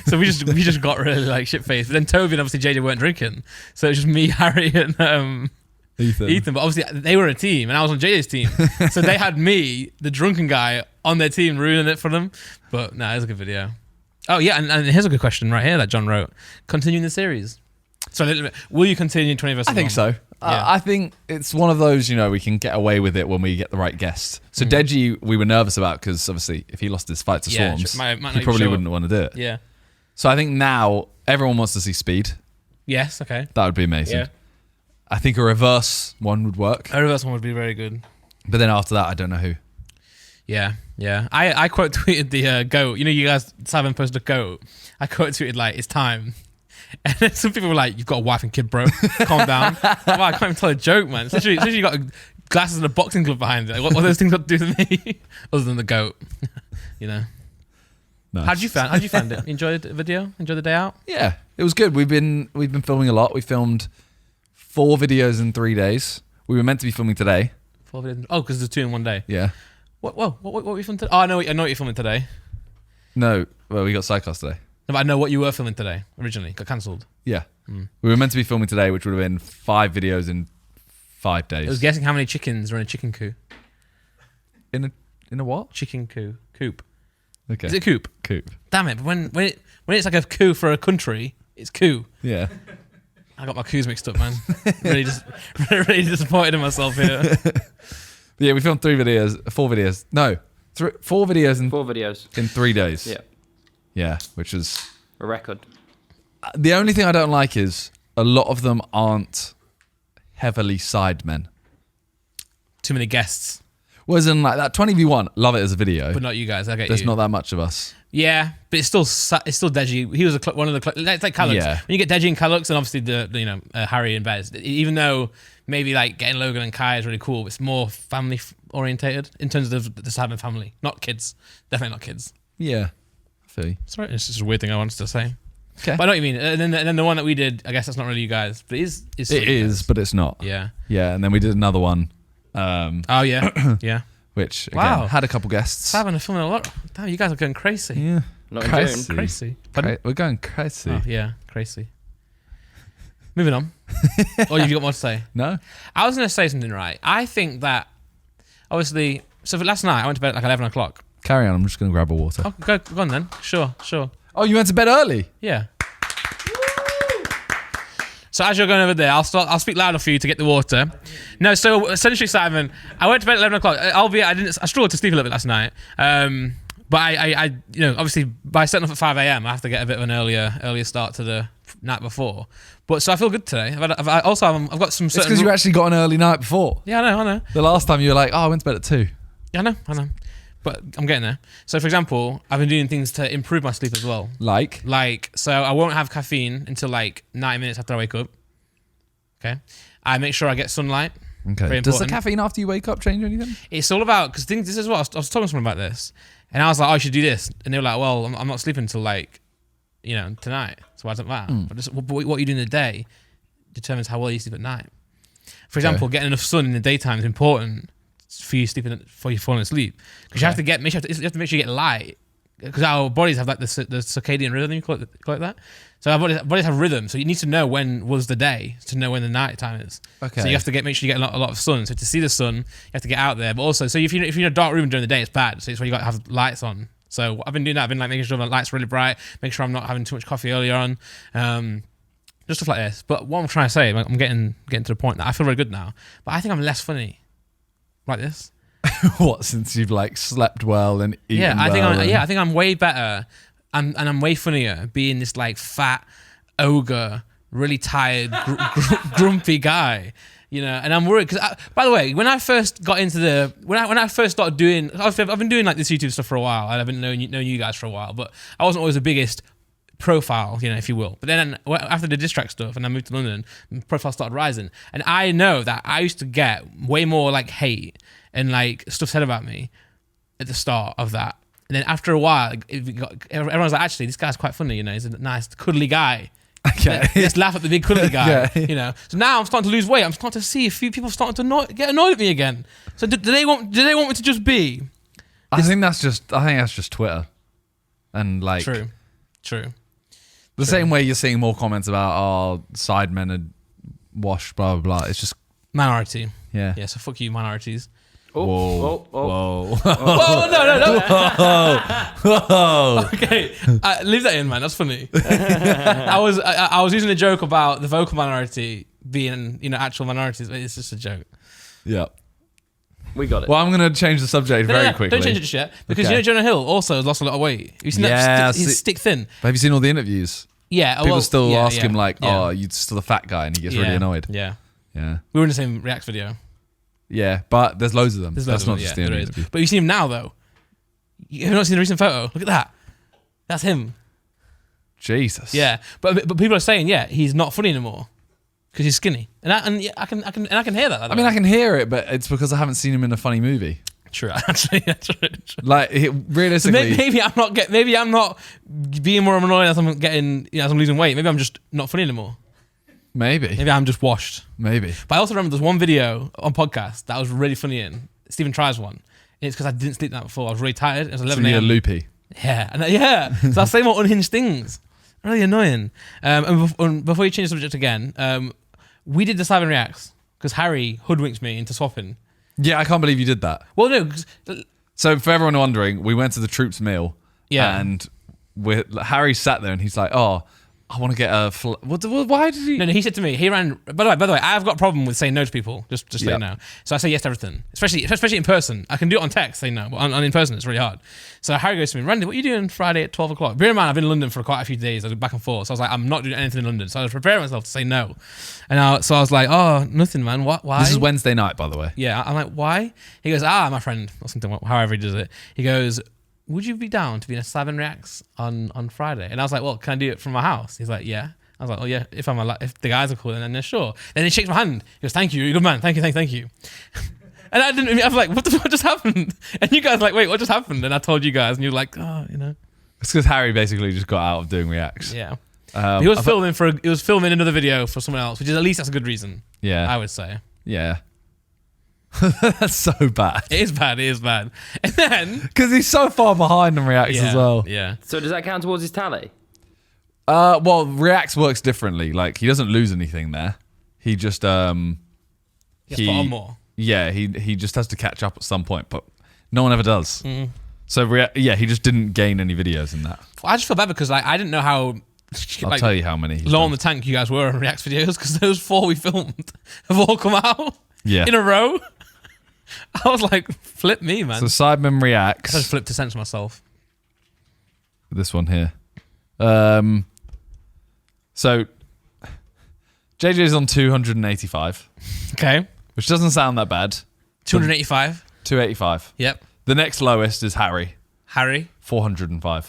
Speaker 1: So we just got really like shit faced. But then Toby and obviously JJ weren't drinking, so it was just me, Harry, and Ethan. But obviously they were a team, and I was on JJ's team, so they had me, the drunken guy, on their team, ruining it for them. But no, it was a good video. Oh yeah, and here's a good question right here that John wrote. Continuing the series. So will you continue 20 versus 1?
Speaker 2: I think so. I think it's one of those, we can get away with it when we get the right guest. So Deji, we were nervous about because obviously if he lost his fight to Swarms, he probably wouldn't want to do it.
Speaker 1: Yeah.
Speaker 2: So I think now everyone wants to see speed.
Speaker 1: Yes, okay.
Speaker 2: That would be amazing. Yeah. I think a reverse one would work.
Speaker 1: A reverse one would be very good.
Speaker 2: But then after that, I don't know who.
Speaker 1: Yeah. I quote tweeted the goat. You guys, Sidemen posted a goat. I quote tweeted like, it's time. And then some people were like, you've got a wife and kid, bro. Calm down. Wow, I can't even tell a joke, man. Especially you got glasses and a boxing glove behind it. What those things got to do with me? Other than the goat.
Speaker 2: Nice.
Speaker 1: How'd you find it? Enjoyed the video? Enjoyed the day out?
Speaker 2: Yeah, it was good. We've been filming a lot. We filmed 4 videos in 3 days. We were meant to be filming today.
Speaker 1: 4 videos? Oh, because there's 2 in one day.
Speaker 2: Yeah.
Speaker 1: What were we filming today? Oh, I know what you're filming today.
Speaker 2: No, well, we got Sidecast today.
Speaker 1: No, but I know what you were filming today originally. Got cancelled.
Speaker 2: Yeah. We were meant to be filming today, which would have been 5 videos in 5 days.
Speaker 1: I was guessing how many chickens are in a chicken coop.
Speaker 2: In a what?
Speaker 1: Chicken coop.
Speaker 2: Okay.
Speaker 1: Is it coop?
Speaker 2: Coop.
Speaker 1: Damn it! But when it's like a coup for a country, it's coup.
Speaker 2: Yeah.
Speaker 1: I got my coups mixed up, man. really disappointed in myself here.
Speaker 2: Yeah, we filmed 4 videos. No, 4 videos in
Speaker 3: 4 videos
Speaker 2: in 3 days.
Speaker 3: Yeah.
Speaker 2: Yeah, which is
Speaker 3: a record.
Speaker 2: The only thing I don't like is a lot of them aren't heavily Sidemen.
Speaker 1: Too many guests.
Speaker 2: Whereas in like that 20v1, love it as a video.
Speaker 1: But not you guys. I get
Speaker 2: There's
Speaker 1: you.
Speaker 2: not that much of us.
Speaker 1: Yeah, but it's still Deji. He was one of the it's like Calux.
Speaker 2: Yeah.
Speaker 1: When you get Deji and Calux, and obviously the Harry and Bez. Even though maybe like getting Logan and Kai is really cool, it's more family orientated in terms of the Sidemen family, not kids. Definitely not kids.
Speaker 2: Yeah.
Speaker 1: Sorry, it's just a weird thing I wanted to say.
Speaker 2: Okay.
Speaker 1: But I know what you mean. And then the one that we did, I guess that's not really you guys, but it is,
Speaker 2: but it's not.
Speaker 1: Yeah.
Speaker 2: Yeah, and then we did another one.
Speaker 1: Oh yeah, yeah.
Speaker 2: Which again had a couple guests.
Speaker 1: Sidemen are filming a lot. Damn, you guys are going crazy.
Speaker 2: Yeah.
Speaker 3: Not
Speaker 2: crazy.
Speaker 1: Crazy.
Speaker 2: We're going crazy.
Speaker 1: Oh, yeah, crazy. Moving on. Or have you got more to say?
Speaker 2: No.
Speaker 1: I was going to say something, right? I think that obviously. So for last night I went to bed at like 11 o'clock.
Speaker 2: Carry on. I'm just going to grab a water.
Speaker 1: Oh, go on then. Sure.
Speaker 2: Oh, you went to bed early?
Speaker 1: Yeah. So as you're going over there, I'll speak louder for you to get the water. No, so essentially, Simon, I went to bed at 11 o'clock. Albeit I struggled to sleep a little bit last night. But I obviously by setting off at 5 a.m, I have to get a bit of an earlier start to the night before. But so I feel good today. I've got some.
Speaker 2: It's because you actually got an early night before.
Speaker 1: Yeah, I know.
Speaker 2: The last time you were like, I went to bed at 2.
Speaker 1: Yeah, I know. But I'm getting there. So, for example, I've been doing things to improve my sleep as well.
Speaker 2: Like,
Speaker 1: so I won't have caffeine until like 90 minutes after I wake up. Okay. I make sure I get sunlight.
Speaker 2: Okay. Does the caffeine after you wake up change anything?
Speaker 1: It's all about, because this is what I was talking to someone about this. And I was like, I should do this. And they were like, well, I'm not sleeping until like, tonight. So why does it matter? But what you do in the day determines how well you sleep at night. For example, getting enough sun in the daytime is important for you falling asleep, because you have to make sure you get light, because our bodies have like the circadian rhythm, you call it that. So our bodies have rhythm, so you need to know when was the day to know when the night time is.
Speaker 2: Okay.
Speaker 1: So you have to make sure you get a lot of sun. So to see the sun, you have to get out there. But also, so if you're in a dark room during the day, it's bad. So it's why you got to have lights on. So I've been doing that. I've been like making sure the lights are really bright, make sure I'm not having too much coffee earlier on. Just stuff like this. But what I'm trying to say, I'm getting to the point that I feel very good now. But I think I'm less funny like this.
Speaker 2: What, since you've like slept well and eaten well?
Speaker 1: I think I'm way better, and I'm way funnier being this like fat ogre, really tired, grumpy guy. And I'm worried because, by the way, when I first got into when I first started doing, I've been doing like this YouTube stuff for a while. I've been knowing you guys for a while, but I wasn't always the biggest profile, if you will. But then after the diss track stuff and I moved to London, my profile started rising. And I know that I used to get way more like hate and like stuff said about me at the start of that. And then after a while, everyone's like, actually, this guy's quite funny, he's a nice, cuddly guy.
Speaker 2: Okay.
Speaker 1: Let's laugh at the big cuddly guy,
Speaker 2: Yeah.
Speaker 1: So now I'm starting to lose weight. I'm starting to see a few people starting to get annoyed at me again. So do they want me to just be?
Speaker 2: I think that's just Twitter. And like...
Speaker 1: True.
Speaker 2: The same way you're seeing more comments about Sidemen are washed, blah, blah, blah. It's just...
Speaker 1: Minority.
Speaker 2: Yeah.
Speaker 1: Yeah, so fuck you, minorities.
Speaker 2: Whoa. Whoa.
Speaker 1: Whoa, no.
Speaker 2: Whoa.
Speaker 1: Okay, leave that in, man. That's funny. I was using a joke about the vocal minority being, actual minorities, but it's just a joke.
Speaker 2: Yeah.
Speaker 3: We got it.
Speaker 2: Well, I'm going to change the subject very quickly.
Speaker 1: Don't change it just yet. Because Jonah Hill also has lost a lot of weight. You've seen that? He's stick thin.
Speaker 2: But have you seen all the interviews?
Speaker 1: Yeah.
Speaker 2: People still ask him oh, you're still a fat guy, and he gets really annoyed.
Speaker 1: Yeah.
Speaker 2: Yeah.
Speaker 1: We were in the same Reacts video.
Speaker 2: Yeah, but there's loads of them. That's not just the only interview.
Speaker 1: But you see him now, though. You have not seen the recent photo. Look at that. That's him.
Speaker 2: Jesus.
Speaker 1: Yeah. But people are saying, he's not funny anymore. Because he's skinny, and I can hear that.
Speaker 2: I mean, I can hear it, but it's because I haven't seen him in a funny movie.
Speaker 1: True, actually, true.
Speaker 2: Like realistically,
Speaker 1: so maybe I'm not being more annoying as I'm getting, as I'm losing weight. Maybe I'm just not funny anymore.
Speaker 2: Maybe
Speaker 1: I'm just washed.
Speaker 2: Maybe.
Speaker 1: But I also remember there's one video on podcast that I was really funny in. Stephen tries one. And it's because I didn't sleep that before. I was really tired. It was 11 a.m.
Speaker 2: loopy.
Speaker 1: Yeah, So I say more unhinged things. Really annoying. And before you change the subject again. We did the Sidemen Reacts because Harry hoodwinked me into swapping.
Speaker 2: Yeah, I can't believe you did that.
Speaker 1: Well, no.
Speaker 2: So for everyone wondering, we went to the troops meal.
Speaker 1: Yeah.
Speaker 2: And Harry sat there and he's like, oh, I want to get a... Why did he...
Speaker 1: No, he said to me, he ran... By the way, I've got a problem with saying no to people, just so you know. So I say yes to everything, especially in person. I can do it on text, say no, but on in person, it's really hard. So Harry goes to me, Randy, what are you doing Friday at 12 o'clock? Bear in mind, I've been in London for quite a few days. I was back and forth. So I was like, I'm not doing anything in London. So I was preparing myself to say no. And so I was like, oh, nothing, man. What? Why?
Speaker 2: This is Wednesday night, by the way.
Speaker 1: Yeah. I'm like, why? He goes, my friend, or something, however he does it. He goes... Would you be down to be in a Sidemen Reacts on Friday? And I was like, well, can I do it from my house? He's like, yeah. I was like, oh yeah, if the guys are cool, then they're sure. Then he shakes my hand. He goes, thank you, you're a good man. Thank you. And I was like, what just happened? And you guys were like, wait, what just happened? And I told you guys, and you were like, oh,
Speaker 2: It's because Harry basically just got out of doing reacts.
Speaker 1: Yeah. He was filming another video for someone else, which is at least that's a good reason. Yeah. I would say.
Speaker 2: Yeah. That's so bad.
Speaker 1: It is bad. And then...
Speaker 2: Because he's so far behind on reacts as well.
Speaker 1: Yeah.
Speaker 3: So does that count towards his tally?
Speaker 2: Well, reacts works differently. Like, he doesn't lose anything there. He just...
Speaker 1: He has to put on more.
Speaker 2: Yeah, he just has to catch up at some point, but no one ever does.
Speaker 1: Mm.
Speaker 2: So, he just didn't gain any videos in that.
Speaker 1: I just feel bad because I didn't know how...
Speaker 2: I'll tell you how many.
Speaker 1: Low on the tank you guys were on Reacts videos because those 4 we filmed have all come out in a row. I was like, flip me, man.
Speaker 2: So Sidemen Reacts.
Speaker 1: I just flipped to sense myself.
Speaker 2: This one here. So JJ's on 285.
Speaker 1: Okay.
Speaker 2: Which doesn't sound that bad.
Speaker 1: 285.
Speaker 2: 285.
Speaker 1: Yep.
Speaker 2: The next lowest is Harry. 405.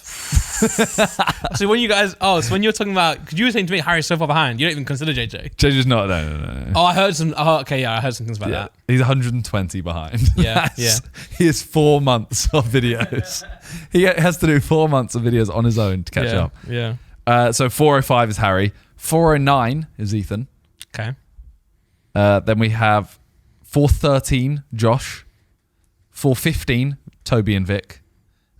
Speaker 1: So when you guys, so when you were talking about, because you were saying to me, Harry's so far behind, you don't even consider JJ.
Speaker 2: JJ's not, no.
Speaker 1: Oh, I heard some, I heard some things about that.
Speaker 2: He's 120 behind.
Speaker 1: Yeah.
Speaker 2: He has 4 months of videos. He has to do 4 months of videos on his own to catch up.
Speaker 1: Yeah.
Speaker 2: So 405 is Harry. 409 is Ethan.
Speaker 1: Okay.
Speaker 2: Then we have 413, Josh. 415, Toby and Vic.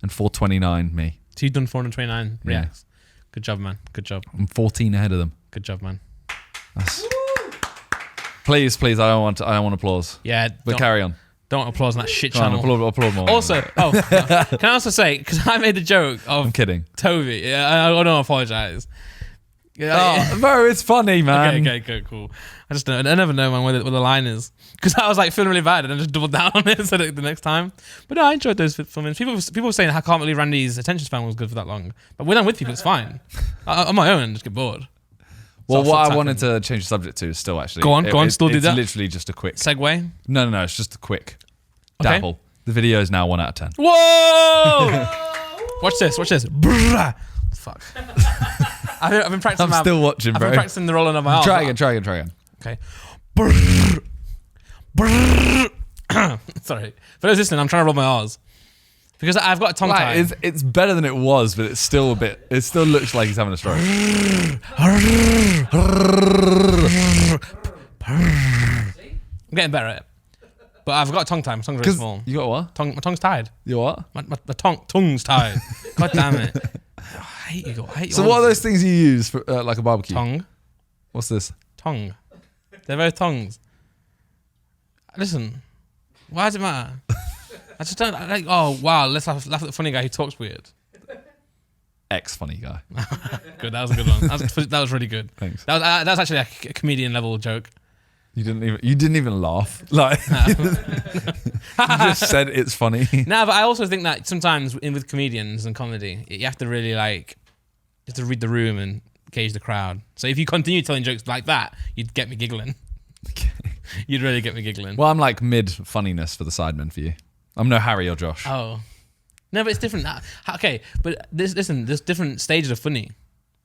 Speaker 2: And 429, me.
Speaker 1: So you've done 429 reacts.
Speaker 2: Yeah.
Speaker 1: Good job, man. Good job.
Speaker 2: I'm 14 ahead of them.
Speaker 1: Good job, man.
Speaker 2: Please, I don't want applause.
Speaker 1: Yeah.
Speaker 2: But carry on.
Speaker 1: Don't applause on that shit
Speaker 2: Come
Speaker 1: channel.
Speaker 2: on, applaud more.
Speaker 1: Also, can I also say, because I made the joke of...
Speaker 2: I'm kidding.
Speaker 1: Toby. Yeah, I don't apologise.
Speaker 2: Yeah, bro, it's funny, man.
Speaker 1: Okay, cool. I never know, man, where the line is. Because I was like feeling really bad and I just doubled down on it so the next time. But no, I enjoyed those filmings. People were saying I can't believe Randy's attention span was good for that long. But when I'm with people, it's fine. On my own, I just get bored.
Speaker 2: Well, what I wanted to change the subject to is still actually...
Speaker 1: Go on, still do that.
Speaker 2: It's literally just a quick...
Speaker 1: Segue?
Speaker 2: No, it's just a quick dabble. The video is now 1 out of 10.
Speaker 1: Whoa! Watch this. Brrrah. Fuck. I've been practicing.
Speaker 2: I'm still watching, bro.
Speaker 1: I've been practicing the rolling of my arms.
Speaker 2: Try again.
Speaker 1: Okay. Brrr. Sorry. For those listening, I'm trying to roll my R's. Because I've got a tongue tie.
Speaker 2: It's better than it was, but it's still it still looks like he's having a stroke.
Speaker 1: I'm getting better at it. But I've got a tongue tie. My tongue's very small.
Speaker 2: You got what?
Speaker 1: My tongue's tied.
Speaker 2: You what?
Speaker 1: My tongue's tied. God damn it. I hate you.
Speaker 2: So what are those things you use for like a barbecue?
Speaker 1: Tongue.
Speaker 2: What's this?
Speaker 1: Tongue. They're both tongues. Listen. Why does it matter? I just don't like. Oh wow, let's laugh at the funny guy who talks weird.
Speaker 2: Ex-funny guy.
Speaker 1: Good, that was a good one. That was really good.
Speaker 2: Thanks.
Speaker 1: That was actually a comedian level joke.
Speaker 2: You didn't even laugh. Like you just said it's funny.
Speaker 1: No, but I also think that sometimes with comedians and comedy, you have to really like, you have to read the room and gauge the crowd. So if you continue telling jokes like that, you'd get me giggling.
Speaker 2: Okay.
Speaker 1: You'd really get me giggling.
Speaker 2: Well, I'm like mid funniness for the Sidemen for you. I'm no Harry or Josh.
Speaker 1: Oh. No, but it's different. Okay, but listen, there's different stages of funny.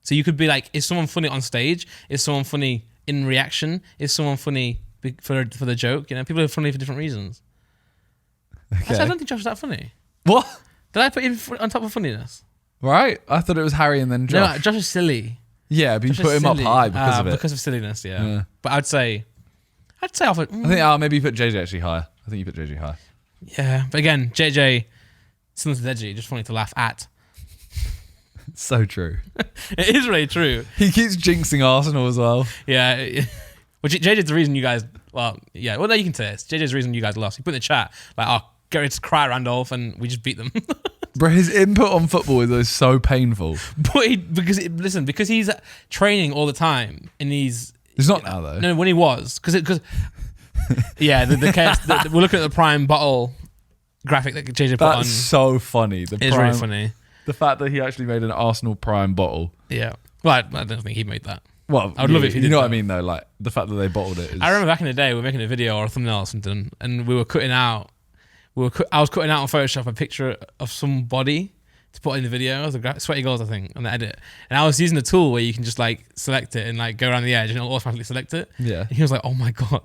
Speaker 1: So you could be like, is someone funny on stage? Is someone funny in reaction? Is someone funny for the joke? You know, people are funny for different reasons.
Speaker 2: Okay.
Speaker 1: Actually, I don't think Josh is that funny.
Speaker 2: What?
Speaker 1: Did I put him on top of funniness?
Speaker 2: Right? I thought it was Harry and then Josh.
Speaker 1: No, Josh is silly.
Speaker 2: Yeah, but you put him up high because of it.
Speaker 1: Because of silliness, yeah. But I'd say off it.
Speaker 2: I think maybe you put JJ actually higher. I think you put JJ higher.
Speaker 1: Yeah, but again, JJ, similar to Deji, just funny to laugh at.
Speaker 2: It's so true.
Speaker 1: It is really true.
Speaker 2: He keeps jinxing Arsenal as well.
Speaker 1: Yeah. Which JJ's the reason you guys, well, yeah. Well, no, you can say this. JJ's the reason you guys lost. He put in the chat, like, oh, get ready to cry, Randolph, and we just beat them.
Speaker 2: Bro, his input on football is so painful.
Speaker 1: But because he's training all the time, and he's
Speaker 2: not now though.
Speaker 1: No, when he was, because yeah, we're looking at the prime bottle graphic that JJ put on.
Speaker 2: That's so funny.
Speaker 1: It's really funny.
Speaker 2: The fact that he actually made an Arsenal prime bottle.
Speaker 1: Yeah. Well, I don't think he made that.
Speaker 2: Well,
Speaker 1: I would love it if he did.
Speaker 2: You know
Speaker 1: that.
Speaker 2: what I mean, though. Like the fact that they bottled it.
Speaker 1: I remember back in the day, we were making a video or a thumbnail or something, and we were cutting out. I was cutting out on Photoshop a picture of somebody to put in the video. The sweaty girls, I think, on the edit. And I was using a tool where you can just like select it and like go around the edge and it'll automatically select it.
Speaker 2: Yeah.
Speaker 1: And he was like, "Oh my god."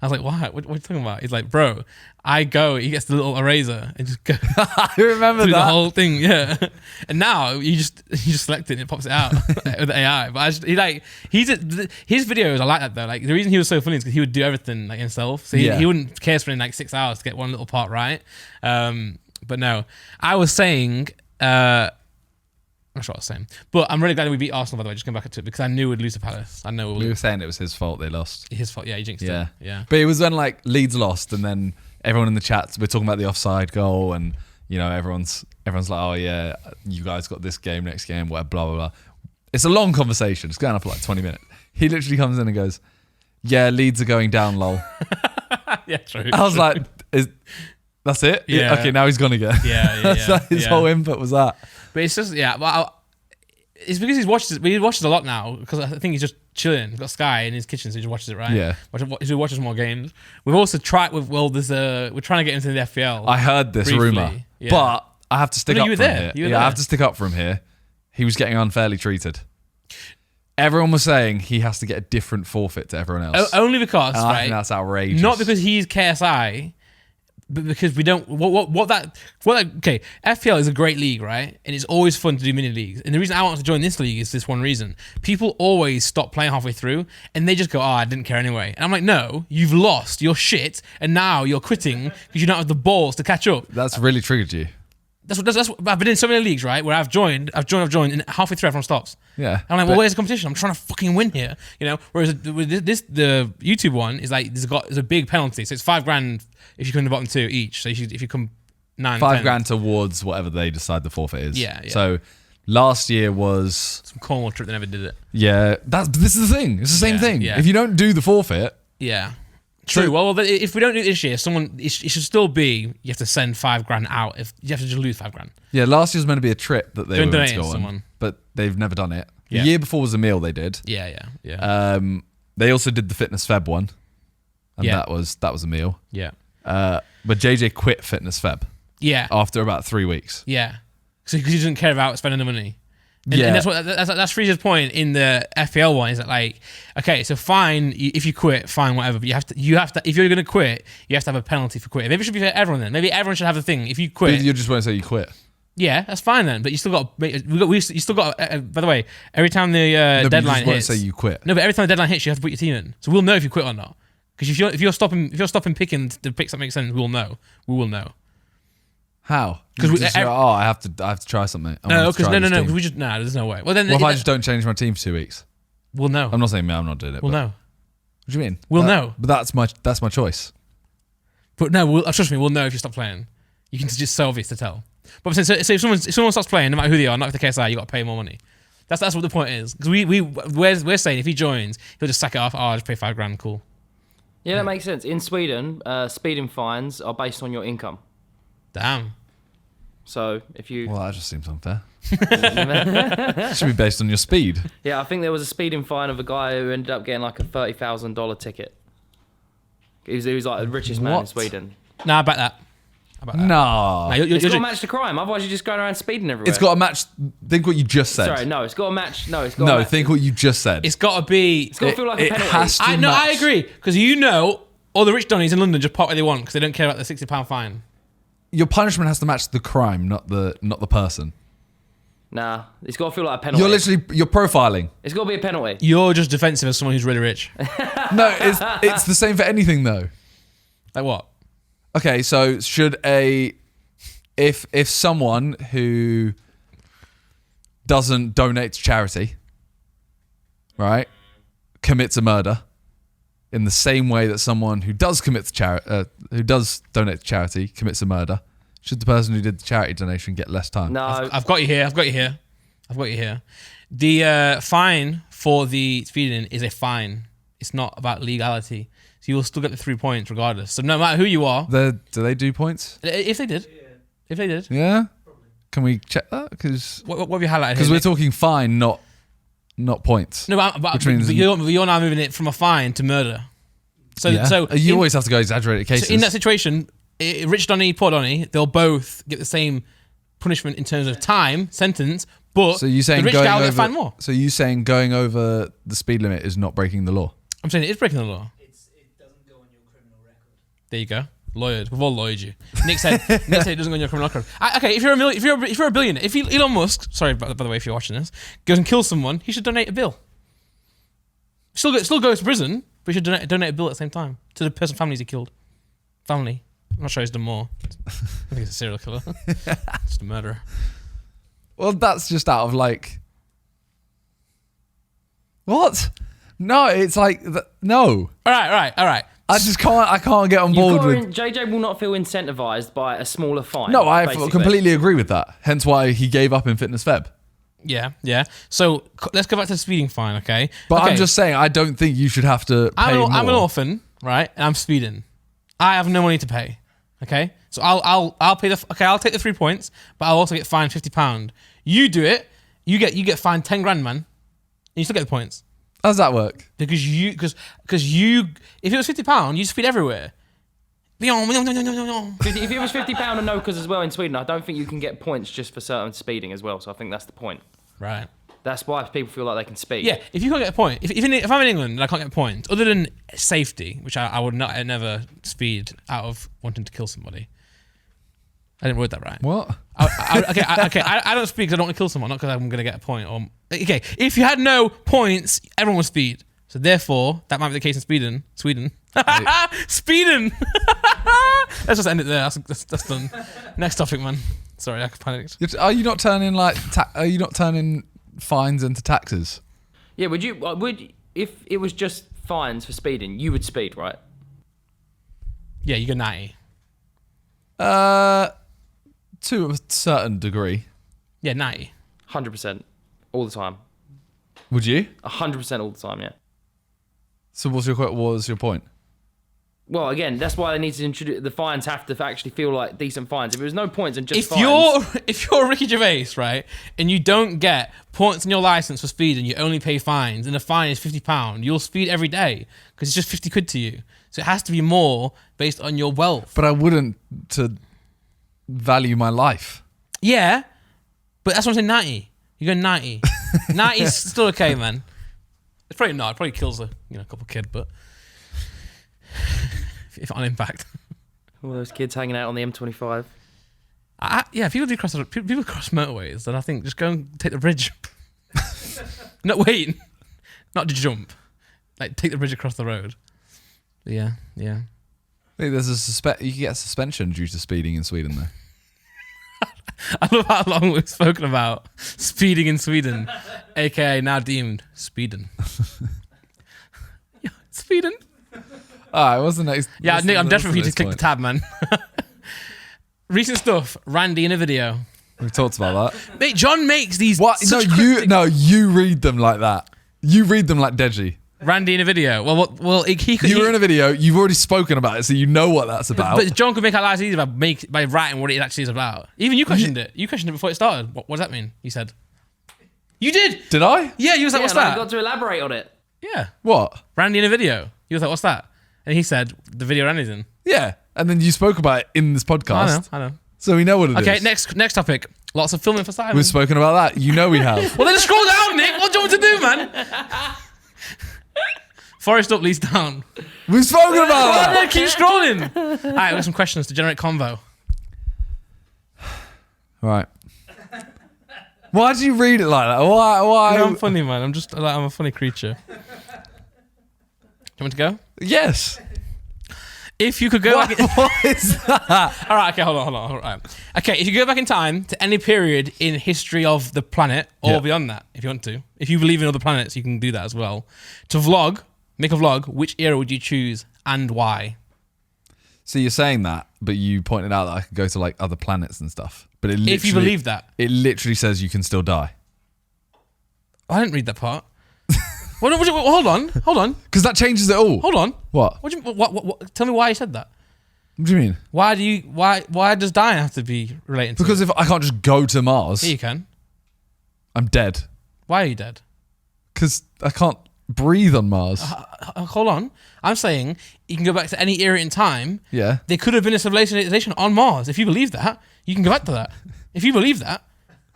Speaker 1: I was like, "Why? What are you talking about?" He's like, "Bro, he gets the little eraser and just go."
Speaker 2: I remember
Speaker 1: through
Speaker 2: that.
Speaker 1: the whole thing, yeah. And now you just select it and it pops it out with AI. But his videos are like that though. Like the reason he was so funny is because he would do everything like himself. So he wouldn't care spending like 6 hours to get one little part right. But no, I was saying. I'm not sure what I was saying, but I'm really glad that we beat Arsenal, by the way, just going back to it, because I knew we'd lose to Palace. I know
Speaker 2: we were saying it was his fault they lost.
Speaker 1: His fault, yeah, he jinxed it. Yeah.
Speaker 2: But it was when like Leeds lost, and then everyone in the chats, we're talking about the offside goal, and you know, everyone's like, oh yeah, you guys got this game, next game, whatever, blah, blah, blah. It's a long conversation. It's going on for like 20 minutes. He literally comes in and goes, yeah, Leeds are going down, lol.
Speaker 1: Yeah, true.
Speaker 2: I was like, that's it?
Speaker 1: Yeah.
Speaker 2: Okay, now he's gone again.
Speaker 1: Yeah.
Speaker 2: So his whole input was that.
Speaker 1: But it's just, it's because he watches a lot now, because I think he's just chilling. He's got Sky in his kitchen, so he just watches it, right?
Speaker 2: Yeah.
Speaker 1: He watches more games. We've also tried, we're trying to get into the FPL.
Speaker 2: I heard this rumour, but I have to stick up for him here. I have to stick up for him here. He was getting unfairly treated. Everyone was saying he has to get a different forfeit to everyone else.
Speaker 1: Only because,
Speaker 2: and I think that's outrageous.
Speaker 1: Not because he's KSI, but because we don't. Okay, FPL is a great league, right? And it's always fun to do mini leagues. And the reason I want to join this league is this one reason. People always stop playing halfway through, and they just go, "Oh, I didn't care anyway." And I'm like, "No, you've lost. You're shit, and now you're quitting because you don't have the balls to catch up."
Speaker 2: That's really triggered you.
Speaker 1: That's what I've been in so many leagues, right? Where I've joined, and halfway through everyone stops.
Speaker 2: Yeah.
Speaker 1: I'm like, well, where's the competition? I'm trying to fucking win here, you know. Whereas with the YouTube one is like there's a big penalty, so it's $5,000 if you come in the bottom two each. So if you come 9,
Speaker 2: $5,000 towards whatever they decide the forfeit is.
Speaker 1: Yeah.
Speaker 2: So last year was
Speaker 1: some Cornwall trip that never did it.
Speaker 2: Yeah, this is the thing. It's the same thing.
Speaker 1: Yeah.
Speaker 2: If you don't do the forfeit,
Speaker 1: yeah. True.
Speaker 2: So,
Speaker 1: well, if we don't do it this year, it should still be you have to send $5,000 out. If you have to just lose $5,000.
Speaker 2: Yeah, last year was meant to be a trip that they were meant to go
Speaker 1: on,
Speaker 2: but they've never done it.
Speaker 1: Yeah.
Speaker 2: The year before was a meal they did.
Speaker 1: Yeah.
Speaker 2: They also did the Fitness Feb one, and that was a meal.
Speaker 1: Yeah.
Speaker 2: But JJ quit Fitness Feb.
Speaker 1: Yeah.
Speaker 2: After about 3 weeks.
Speaker 1: Yeah. So because he doesn't care about spending the money. And that's Frieza's point in the FPL one, is that like, okay, so fine if you quit, fine, whatever, but you have to if you're gonna quit, you have to have a penalty for quitting. Maybe it should be for everyone then. Maybe everyone should have the thing. If you quit,
Speaker 2: but you just want to say you quit.
Speaker 1: Yeah, that's fine then. But you still got. You still got. By the way, every time the deadline hits,
Speaker 2: say you quit.
Speaker 1: No, but every time the deadline hits, you have to put your team in. So we'll know if you quit or not. Because if you're stopping picking the picks that make sense, we'll know. We will know.
Speaker 2: How? Because I have to try something.
Speaker 1: No, because no. We just there's no way. Well, then
Speaker 2: if I just don't change my team for 2 weeks?
Speaker 1: We'll know.
Speaker 2: I'm not saying I'm not doing it.
Speaker 1: We'll know.
Speaker 2: What do you mean?
Speaker 1: We'll know.
Speaker 2: But that's my choice.
Speaker 1: But no, trust me, we'll know if you stop playing. You can just so obvious to tell. But so if someone stops playing, no matter who they are, not if the KSI, you got to pay more money. That's what the point is. Because we're saying if he joins, he'll just sack it off. Oh, I'll just pay $5,000. Cool.
Speaker 3: Yeah, that makes sense. In Sweden, speeding fines are based on your income.
Speaker 1: Damn.
Speaker 3: So if you...
Speaker 2: Well, that just seems unfair. It should be based on your speed.
Speaker 3: Yeah, I think there was a speeding fine of a guy who ended up getting like a $30,000 ticket. He was like the richest man in Sweden.
Speaker 1: Nah, I bet that.
Speaker 2: No.
Speaker 3: It's got to match the crime. Otherwise, you're just going around speeding everywhere.
Speaker 2: It's got to match. Think what you just said.
Speaker 3: Sorry, no, it's got to match. No, it's got to match.
Speaker 2: Think what you just said.
Speaker 1: It's got to be.
Speaker 3: It's got to feel like a penalty.
Speaker 2: Has to match.
Speaker 1: I agree. Because all the rich donnies in London just pop where they want because they don't care about the £60 fine.
Speaker 2: Your punishment has to match the crime, not the person.
Speaker 3: Nah, it's got to feel like a penalty.
Speaker 2: You're profiling.
Speaker 3: It's got to be a penalty.
Speaker 1: You're just defensive as someone who's really rich.
Speaker 2: No, it's the same for anything though.
Speaker 1: Like what?
Speaker 2: Okay, so should if someone who doesn't donate to charity, right, commits a murder in the same way that someone who does donate to charity commits a murder, should the person who did the charity donation get less time?
Speaker 3: No,
Speaker 1: I've got you here. The fine for the speeding is a fine. It's not about legality. So you will still get the 3 points regardless. So no matter who you are.
Speaker 2: Do they do points?
Speaker 1: If they did. Yeah. If they did.
Speaker 2: Yeah? Probably. Can we check that? Because
Speaker 1: what have you highlighted here?
Speaker 2: Because we're talking fine, not points.
Speaker 1: No, but you're now moving it from a fine to murder. So
Speaker 2: you always have to go exaggerated cases.
Speaker 1: So in that situation, Rich Donny, Poor Donny, they'll both get the same punishment in terms of time, sentence, but
Speaker 2: so you saying
Speaker 1: the rich guy will get fined more.
Speaker 2: So you saying going over the speed limit is not breaking the law? I'm saying
Speaker 1: it is breaking the law.
Speaker 4: It doesn't go on your criminal record.
Speaker 1: There you go. Lawyered. We've all lawyered you. Nick said it doesn't go on your criminal record. Okay, if you're a billionaire, if Elon Musk, sorry by the way, if you're watching this, goes and kills someone, he should donate a bill. Still go to prison, but he should donate a bill at the same time to the person's families he killed. Family. I'm not sure he's done more. I think he's a serial killer. Just a murderer.
Speaker 2: Well, that's just out of like... What? No, it's like... No.
Speaker 1: All right.
Speaker 2: I can't get on board with...
Speaker 3: JJ will not feel incentivized by a smaller fine.
Speaker 2: No, I completely agree with that. Hence why he gave up in Fitness Feb.
Speaker 1: Yeah. So let's go back to the speeding fine, okay?
Speaker 2: But I'm just saying, I don't think you should have to pay more.
Speaker 1: I'm an orphan, right? And I'm speeding. I have no money to pay. Okay, so I'll pay I'll take the 3 points, but I'll also get fined £50. You do it, you get fined 10 grand, man, and you still get the points.
Speaker 2: How does that work?
Speaker 1: Because if it was £50, you speed everywhere.
Speaker 3: If it was £50 and no because as well in Sweden, I don't think you can get points just for certain speeding as well. So I think that's the point.
Speaker 1: Right.
Speaker 3: That's why people feel like they can speed.
Speaker 1: Yeah, if you can't get a point, if I'm in England and I can't get points, other than safety, which I would not never speed out of wanting to kill somebody. I didn't word that right.
Speaker 2: What?
Speaker 1: I don't speed because I don't want to kill someone, not because I'm going to get a point. Okay, if you had no points, everyone would speed. So therefore, that might be the case in Sweden. Speeding. Let's just end it there. That's done. Next topic, man. Sorry, I panicked.
Speaker 2: Are you not turning fines into taxes?
Speaker 3: Yeah, would if it was just fines for speeding, you would speed, right?
Speaker 1: Yeah, you go 90.
Speaker 2: To a certain degree.
Speaker 1: Yeah, 90.
Speaker 3: 100%. All the time.
Speaker 2: Would you?
Speaker 3: 100% all the time, yeah.
Speaker 2: So what was your point?
Speaker 3: Well, again, that's why they need to introduce the fines. Have to actually feel like decent fines. If there was no points and just fines,
Speaker 1: if you're Ricky Gervais, right, and you don't get points on your license for speeding, you only pay fines, and the fine is £50, you'll speed every day because it's just 50 quid to you. So it has to be more based on your wealth.
Speaker 2: But I wouldn't to value my life.
Speaker 1: Yeah, but that's what I'm saying. 90. You go 90. 90 is still okay, man. It's probably not. It probably kills a couple kid, but. If on impact.
Speaker 3: All those kids hanging out on the M25.
Speaker 1: Yeah, people cross motorways, then I think just go and take the bridge. Not wait, not to jump. Like take the bridge across the road. But yeah. I
Speaker 2: think there's you can get a suspension due to speeding in Sweden, though.
Speaker 1: I love how long we've spoken about speeding in Sweden, aka now deemed speeding. Yeah, speeding.
Speaker 2: All right, what's the next?
Speaker 1: Yeah,
Speaker 2: what's
Speaker 1: Nick, I'm
Speaker 2: the-
Speaker 1: desperate for you
Speaker 2: what's
Speaker 1: to
Speaker 2: the
Speaker 1: click
Speaker 2: next
Speaker 1: the tab, man. Recent stuff. Randy in a video.
Speaker 2: point? We talked about that.
Speaker 1: Mate, John makes these.
Speaker 2: What?
Speaker 1: such
Speaker 2: You
Speaker 1: cryptic-
Speaker 2: you read them like that. You read them like Deji.
Speaker 1: Randy in a video. Well, he could.
Speaker 2: You were in a video. You've already spoken about it, so you know what that's about.
Speaker 1: But John could make our lives easier by writing what it actually is about. Even you questioned it. You questioned it before it started. What does that mean? You said. You did.
Speaker 2: Did I?
Speaker 1: Yeah, you was like, what's
Speaker 3: and I
Speaker 1: that?
Speaker 3: got to elaborate on it.
Speaker 1: Yeah.
Speaker 2: What?
Speaker 1: Randy in a video. You was like, what's that? And he said, the video Randy's in.
Speaker 2: Yeah, and then you spoke about it in this podcast.
Speaker 1: I know.
Speaker 2: So we know what it is.
Speaker 1: Okay, next topic. Lots of filming for Simon.
Speaker 2: We've spoken about that. You know we have.
Speaker 1: Well, then scroll down, Nick. What do you want to do, man? Forest up, leads down.
Speaker 2: We've spoken about
Speaker 1: Oh,
Speaker 2: that.
Speaker 1: no, keep scrolling. All right, we've got some questions to generate convo.
Speaker 2: Right. Why did you read it like that? Why?
Speaker 1: I'm funny, man. I'm a funny creature. Do you want to go?
Speaker 2: Yes.
Speaker 1: If you could go back...
Speaker 2: What is that?
Speaker 1: All right, okay, hold on. All right. Okay, if you go back in time to any period in history of the planet or
Speaker 2: Yeah.
Speaker 1: beyond that, if you want to, if you believe in other planets, you can do that as well. To make a vlog, which era would you choose and why?
Speaker 2: So you're saying that, but you pointed out that I could go to like other planets and stuff. But it
Speaker 1: If you believe that.
Speaker 2: it literally says you can still die.
Speaker 1: I didn't read that part. Hold on.
Speaker 2: Because that changes it all.
Speaker 1: Hold on.
Speaker 2: What?
Speaker 1: What? Tell me why you said that.
Speaker 2: What do you mean?
Speaker 1: Why does dying have to be related to
Speaker 2: Because
Speaker 1: it?
Speaker 2: if I can't just go to Mars,
Speaker 1: Yeah, you can.
Speaker 2: I'm dead.
Speaker 1: Why are you dead?
Speaker 2: Because I can't breathe on Mars.
Speaker 1: Hold on. I'm saying you can go back to any era in time.
Speaker 2: Yeah.
Speaker 1: There could have been a civilization on Mars. If you believe that, you can go back to that. If you believe that.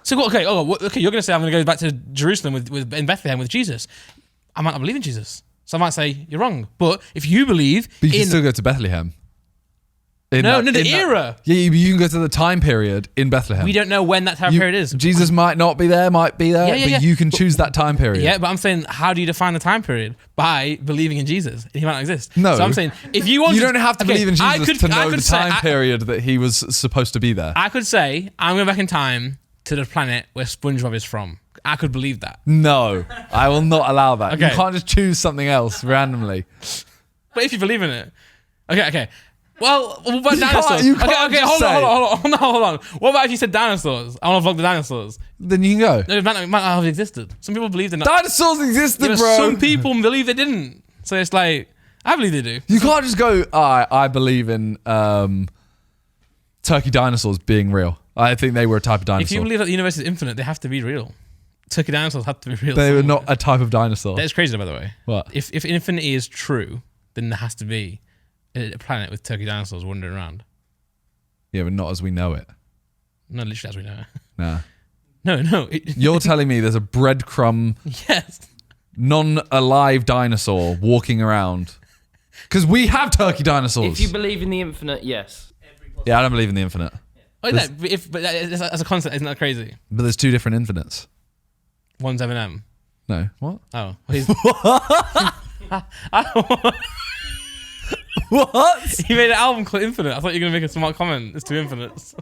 Speaker 1: So, okay, you're going to say I'm going to go back to Jerusalem in Bethlehem with Jesus. I might not believe in Jesus. So I might say, you're wrong. But if you believe
Speaker 2: But you can still go to Bethlehem.
Speaker 1: the era.
Speaker 2: Yeah, you can go to the time period in Bethlehem.
Speaker 1: We don't know when that time period is.
Speaker 2: Jesus might not be there, might be there,
Speaker 1: Yeah,
Speaker 2: but you can choose that time period.
Speaker 1: Yeah, but I'm saying, how do you define the time period? By believing in Jesus. He might not exist.
Speaker 2: No.
Speaker 1: So I'm saying, if you want
Speaker 2: You don't have to believe in Jesus to know the
Speaker 1: say-
Speaker 2: time period that he was supposed to be there.
Speaker 1: I could say, I'm going back in time to the planet where SpongeBob is from. I could believe that.
Speaker 2: No, I will not allow that.
Speaker 1: Okay.
Speaker 2: You can't just choose something else randomly.
Speaker 1: But if you believe in it. Okay. Well, what about
Speaker 2: You can't-
Speaker 1: dinosaurs?
Speaker 2: you can't
Speaker 1: Okay,
Speaker 2: just
Speaker 1: hold on. What about if you said dinosaurs? I want to vlog the dinosaurs.
Speaker 2: Then you can go.
Speaker 1: No, it might not have existed. Some people believe they're not.
Speaker 2: Dinosaurs existed,
Speaker 1: Yeah,
Speaker 2: bro.
Speaker 1: some people believe they didn't. So it's like, I believe they do.
Speaker 2: You can't just go, I believe in turkey dinosaurs being real. I think they were a type of dinosaur.
Speaker 1: If you believe that the universe is infinite, they have to be real. Turkey dinosaurs have to be real.
Speaker 2: they were
Speaker 1: somewhere.
Speaker 2: not a type of dinosaur.
Speaker 1: That's crazy, by the way.
Speaker 2: What?
Speaker 1: If infinity is true, then there has to be a planet with turkey dinosaurs wandering around.
Speaker 2: Yeah, but not as we know it.
Speaker 1: No, literally as we know.
Speaker 2: Nah.
Speaker 1: No.
Speaker 2: You're telling me there's a breadcrumb,
Speaker 1: Yes.
Speaker 2: non-alive dinosaur walking around? Because we have turkey dinosaurs.
Speaker 3: If you believe in the infinite, yes.
Speaker 2: Yeah, I don't believe in the infinite.
Speaker 1: Oh, but as a concept, isn't that crazy?
Speaker 2: But there's two different infinites.
Speaker 1: One's Eminem.
Speaker 2: No. What?
Speaker 1: Oh. He's,
Speaker 2: What?
Speaker 1: he made an album called Infinite. I thought you were going to make a smart comment. It's two infinites.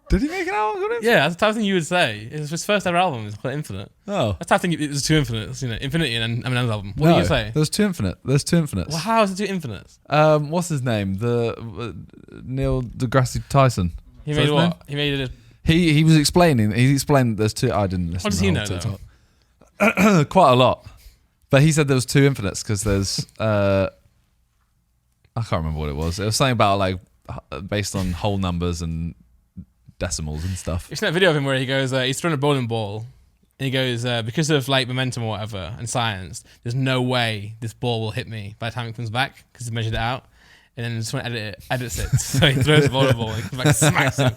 Speaker 2: Did he make an album called Infinite?
Speaker 1: Yeah, that's the type of thing you would say. It's his first ever album. It's called Infinite.
Speaker 2: Oh.
Speaker 1: That's the type of thing. It was two infinites. Infinity and Eminem's album. What
Speaker 2: No,
Speaker 1: do you say?
Speaker 2: There's two infinites.
Speaker 1: Well, how is it two infinites?
Speaker 2: What's his name? The Neil deGrasse Tyson.
Speaker 1: He
Speaker 2: Is that
Speaker 1: made
Speaker 2: his
Speaker 1: what?
Speaker 2: name?
Speaker 1: He made it.
Speaker 2: He was explaining. He explained there's two. I didn't listen.
Speaker 1: What does
Speaker 2: to
Speaker 1: he
Speaker 2: the
Speaker 1: know,
Speaker 2: whole TikTok. Quite a lot, but he said there was two infinites because there's. I can't remember what it was. It was something about like based on whole numbers and decimals and stuff.
Speaker 1: It's that video of him where he goes, he's throwing a bowling ball, and he goes, because of like momentum or whatever and science, there's no way this ball will hit me by the time it comes back because he measured it out. And then someone edits it. So he throws the bowling ball and he comes back and smacks him.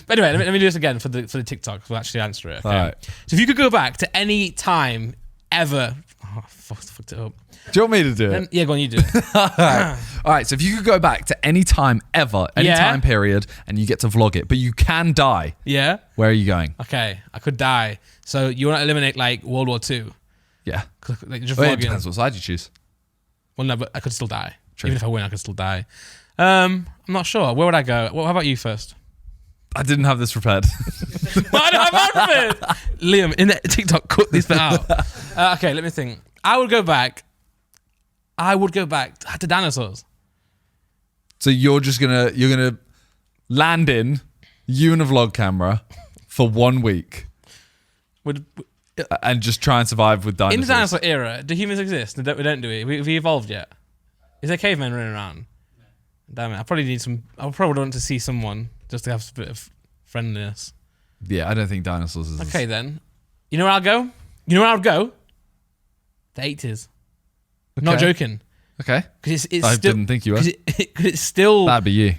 Speaker 1: But anyway, let me do this again for the TikTok. We'll actually answer it. Okay?
Speaker 2: All right.
Speaker 1: So if you could go back to any time ever. Oh, fucked it up.
Speaker 2: Do you want me to do it?
Speaker 1: Yeah, go on, you do it.
Speaker 2: All right. So if you could go back to any time ever, any
Speaker 1: Yeah.
Speaker 2: time period, and you get to vlog it, but you can die,
Speaker 1: Yeah?
Speaker 2: where are you going?
Speaker 1: Okay, I could die. So you want to eliminate like World War II?
Speaker 2: Yeah.
Speaker 1: Like, just
Speaker 2: Well, it
Speaker 1: vlogging.
Speaker 2: depends what side you choose.
Speaker 1: Well, no, but I could still die.
Speaker 2: True.
Speaker 1: Even if I win, I could still die. I'm not sure. Where would I go? Well, how about you first?
Speaker 2: I didn't have this prepared.
Speaker 1: Why do I have it? Liam, in the TikTok, cut this bit out. Okay, let me think. I would go back to dinosaurs.
Speaker 2: So you're gonna land in you and a vlog camera for 1 week and just try and survive with dinosaurs.
Speaker 1: In the dinosaur era, do humans exist? We don't do it. Have we evolved yet? Is there cavemen running around? No. Damn it! I probably want to see someone just to have a bit of friendliness.
Speaker 2: Yeah, I don't think dinosaurs is.
Speaker 1: Okay then. You know where I'll go? You know where I would go? The 80s.
Speaker 2: Okay.
Speaker 1: Not joking.
Speaker 2: Okay.
Speaker 1: Because
Speaker 2: I didn't think you were.
Speaker 1: Because it's still.
Speaker 2: That'd be you.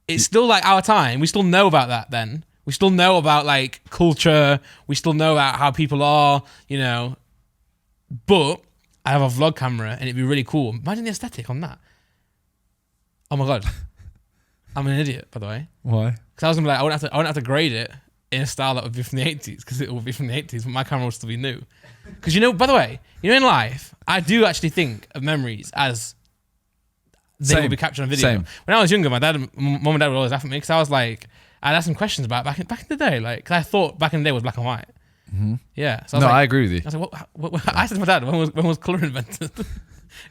Speaker 1: It's still like our time. We still know about that then. We still know about like culture. We still know about how people are, you know. But I have a vlog camera and it'd be really cool. Imagine the aesthetic on that. Oh my God. I'm an idiot, by the way.
Speaker 2: Why?
Speaker 1: Because I was going to be like, I wouldn't have to grade it in a style that would be from the 80s because it would be from the 80s, but my camera would still be new. Because, you know, by the way, you know, in life, I do actually think of memories as they will be captured on video.
Speaker 2: Same.
Speaker 1: When I was younger, mom and dad would always laugh at me because I was like, I'd ask some questions about back in the day. Like, cause I thought back in the day was black and white.
Speaker 2: Mm-hmm.
Speaker 1: Yeah. So I
Speaker 2: agree with you.
Speaker 1: I was like, what? I said to my dad, when was colour invented?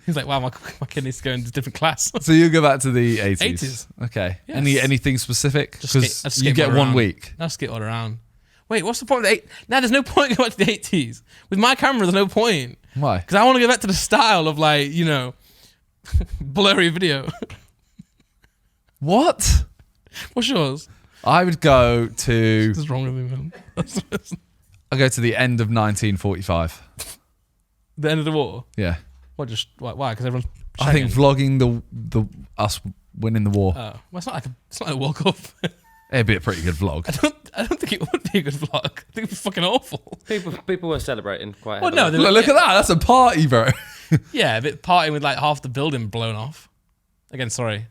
Speaker 1: He's like, wow, my kid needs to go into a different class.
Speaker 2: So you go back to the 80s.
Speaker 1: 80s.
Speaker 2: Okay.
Speaker 1: Yes.
Speaker 2: Anything specific? Because you get 1 week.
Speaker 1: I'll skip all around. Wait, what's the point of the 80s? Nah, there's no point going back to the 80s. With my camera, there's no point.
Speaker 2: Why?
Speaker 1: Because I want to go back to the style of like, you know, blurry video.
Speaker 2: What?
Speaker 1: What's yours?
Speaker 2: I would go to...
Speaker 1: What's wrong with me, man?
Speaker 2: I'll go to the end of 1945.
Speaker 1: The end of the war?
Speaker 2: Yeah.
Speaker 1: What? Just why? Because everyone's.
Speaker 2: I think vlogging the us winning the war.
Speaker 1: Oh, well, it's not like a World Cup.
Speaker 2: It'd be a pretty good vlog.
Speaker 1: I don't think it would be a good vlog. I think it'd be fucking awful.
Speaker 3: People were celebrating quite.
Speaker 1: Well, no,
Speaker 2: look at that. That's a party, bro.
Speaker 1: Yeah, a bit partying with like half the building blown off. Again, sorry.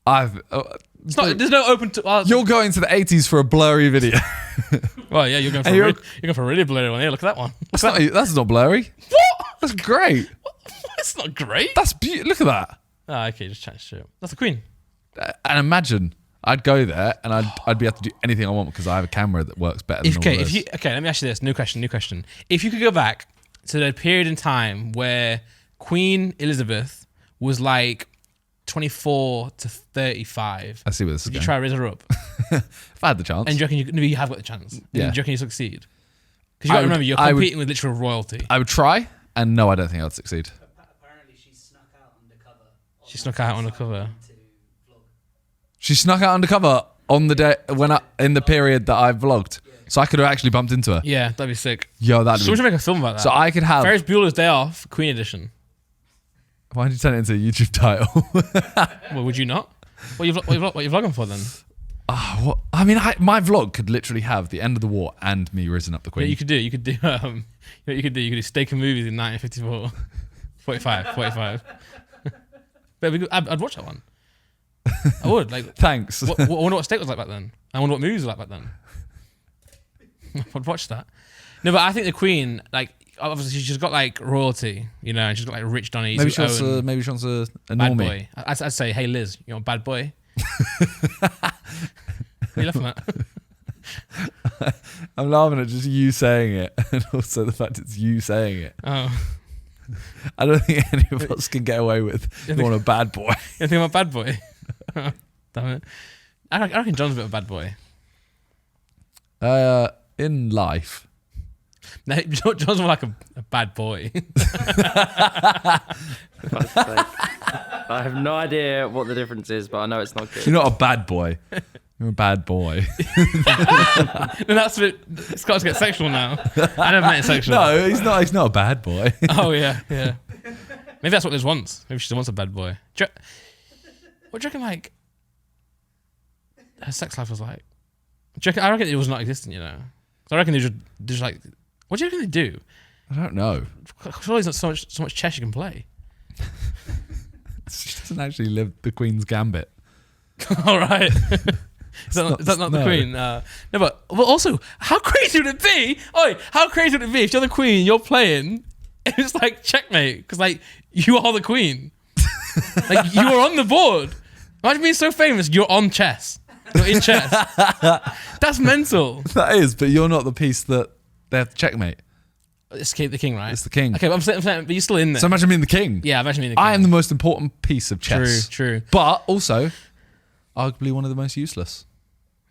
Speaker 2: There's
Speaker 1: no open.
Speaker 2: You're going to the 80s for a blurry video.
Speaker 1: Well, yeah, you're going for a really blurry one. Yeah, look at that one.
Speaker 2: That's not blurry.
Speaker 1: What?
Speaker 2: That's great.
Speaker 1: That's not great.
Speaker 2: That's beautiful. Look at that.
Speaker 1: Oh, okay, just chat shit. That's the Queen.
Speaker 2: And imagine I'd go there and I'd be able to do anything I want because I have a camera that works better than all this.
Speaker 1: Let me ask you this. New question. If you could go back to the period in time where Queen Elizabeth was like 24 to 35.
Speaker 2: I see where this is
Speaker 1: going. Would you
Speaker 2: going.
Speaker 1: try to raise her up?
Speaker 2: If I had the chance.
Speaker 1: And do you reckon you have got the chance?
Speaker 2: Yeah.
Speaker 1: Do you reckon you succeed? Because you got to remember, you're competing with literal royalty.
Speaker 2: I would try, and no, I don't think I'd succeed.
Speaker 4: Apparently, she snuck out undercover.
Speaker 1: She snuck out undercover.
Speaker 2: She snuck out undercover on the day in the period that I vlogged, so I could have actually bumped into her.
Speaker 1: Yeah, that'd be sick.
Speaker 2: Yo, that'd be.
Speaker 1: So we should make a film about that.
Speaker 2: So I could have
Speaker 1: Ferris Bueller's Day Off, Queen Edition.
Speaker 2: Why did you turn it into a YouTube title?
Speaker 1: Well, would you not? What are you vlogging for then?
Speaker 2: What? I mean, my vlog could literally have the end of the war and me risen up the Queen.
Speaker 1: Yeah, you could do. You could do steak and movies in 1954. 45. But I'd watch that one. I would. Like,
Speaker 2: thanks.
Speaker 1: I wonder what steak was like back then. I wonder what movies were like back then. I'd watch that. No, but I think the Queen, like, obviously she's got like royalty, you know, and she's got like rich Donnies.
Speaker 2: Maybe she wants a
Speaker 1: bad
Speaker 2: normie.
Speaker 1: Boy. I'd say, hey Liz, you want a bad boy? What are you laughing at?
Speaker 2: I'm laughing at just you saying it, and also the fact it's you saying it.
Speaker 1: Oh,
Speaker 2: I don't think any of us can get away with you want a bad boy.
Speaker 1: You think I'm a bad boy? Damn it! I reckon John's a bit of a bad boy.
Speaker 2: In life.
Speaker 1: No, John's more like a bad boy.
Speaker 3: I have no idea what the difference is, but I know it's not good.
Speaker 2: You're not a bad boy. You're a bad boy.
Speaker 1: No, that's a bit. It's got to get sexual now. I never meant it sexual.
Speaker 2: No, he's not. He's not a bad boy.
Speaker 1: Oh yeah. Maybe that's what Liz wants. Maybe she just wants a bad boy. What do you reckon? Like her sex life was like? I reckon it was not existent. You know. So I reckon they just like. What do you reckon they do?
Speaker 2: I don't know.
Speaker 1: Surely there's not so much chess you can play.
Speaker 2: She doesn't actually live the Queen's Gambit.
Speaker 1: All right. Is that not the Queen? No, but also, how crazy would it be? How crazy would it be if you're the Queen, you're playing, and it's like checkmate, because like you are the Queen, like you are on the board. Imagine being so famous, you're on chess, you're in chess. That's mental.
Speaker 2: That is, but you're not the piece that they have to checkmate.
Speaker 1: It's the king, right?
Speaker 2: It's the king.
Speaker 1: Okay, but I'm saying, but you're still in there.
Speaker 2: So imagine being the king.
Speaker 1: Yeah, imagine being the king.
Speaker 2: I am the most important piece of chess.
Speaker 1: True.
Speaker 2: But also, arguably one of the most useless.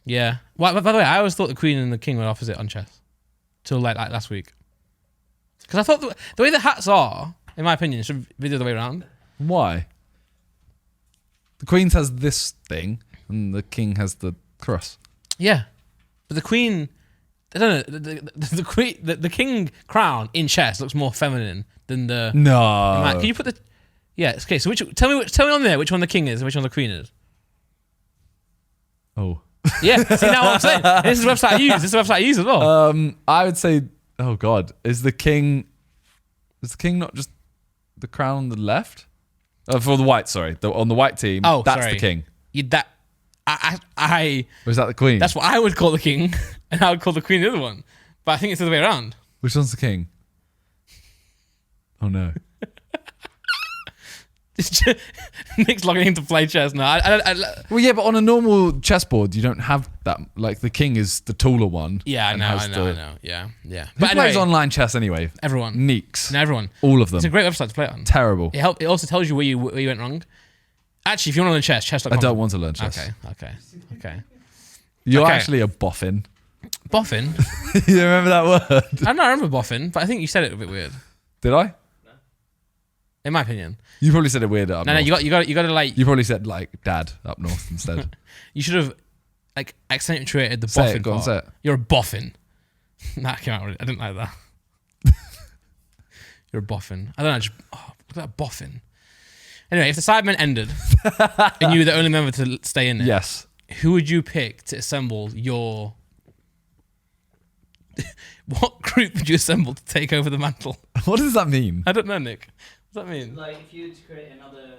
Speaker 1: Yeah. Well, by the way, I always thought the queen and the king were opposite on chess. Till like last week. Because I thought the way the hats are, in my opinion, should be the other way around.
Speaker 2: Why? The queen has this thing, and the king has the cross.
Speaker 1: Yeah. But the queen... I don't know. The queen, the king crown in chess looks more feminine than the.
Speaker 2: No.
Speaker 1: Can you put the? Yeah. Okay. So tell me on there which one the king is and which one the queen is.
Speaker 2: Oh.
Speaker 1: Yeah. See now what I'm saying. This is the website I use. As well.
Speaker 2: I would say. Oh God, is the king not just the crown on the left? For the white, sorry, on the white team.
Speaker 1: Oh,
Speaker 2: that's
Speaker 1: sorry.
Speaker 2: the king.
Speaker 1: Or
Speaker 2: is that the queen?
Speaker 1: That's what I would call the king, and I would call the queen the other one. But I think it's the other way around.
Speaker 2: Which one's the king? Oh no.
Speaker 1: Nick's logging in to play chess now.
Speaker 2: Well, yeah, but on a normal chessboard, you don't have that. Like the king is the taller one.
Speaker 1: Yeah, I know. Yeah.
Speaker 2: Who plays online chess anyway?
Speaker 1: Everyone.
Speaker 2: Neeks.
Speaker 1: No, everyone.
Speaker 2: All of them.
Speaker 1: It's a great website to play it on.
Speaker 2: Terrible.
Speaker 1: It also tells you where you went wrong. Actually, if you want to learn chess.com.
Speaker 2: I don't want to learn chess.
Speaker 1: Okay.
Speaker 2: You're
Speaker 1: Okay.
Speaker 2: actually a boffin.
Speaker 1: Boffin?
Speaker 2: You remember that word?
Speaker 1: I don't remember boffin, but I think you said it a bit weird.
Speaker 2: Did I?
Speaker 1: In my opinion.
Speaker 2: You probably said it weird up
Speaker 1: No,
Speaker 2: north.
Speaker 1: you got to like.
Speaker 2: You probably said like dad up north instead.
Speaker 1: You should have like accentuated the
Speaker 2: Say
Speaker 1: boffin
Speaker 2: it, go on,
Speaker 1: part.
Speaker 2: say it.
Speaker 1: You're a boffin. That came out. I didn't like that. You're a boffin. I don't know. Just look at that boffin. Anyway, if the Sidemen ended and you were the only member to stay in it,
Speaker 2: Yes.
Speaker 1: who would you pick to assemble your? What group would you assemble to take over the mantle?
Speaker 2: What does that mean?
Speaker 1: I don't know, Nick. What does that mean?
Speaker 4: Like, if you were to create another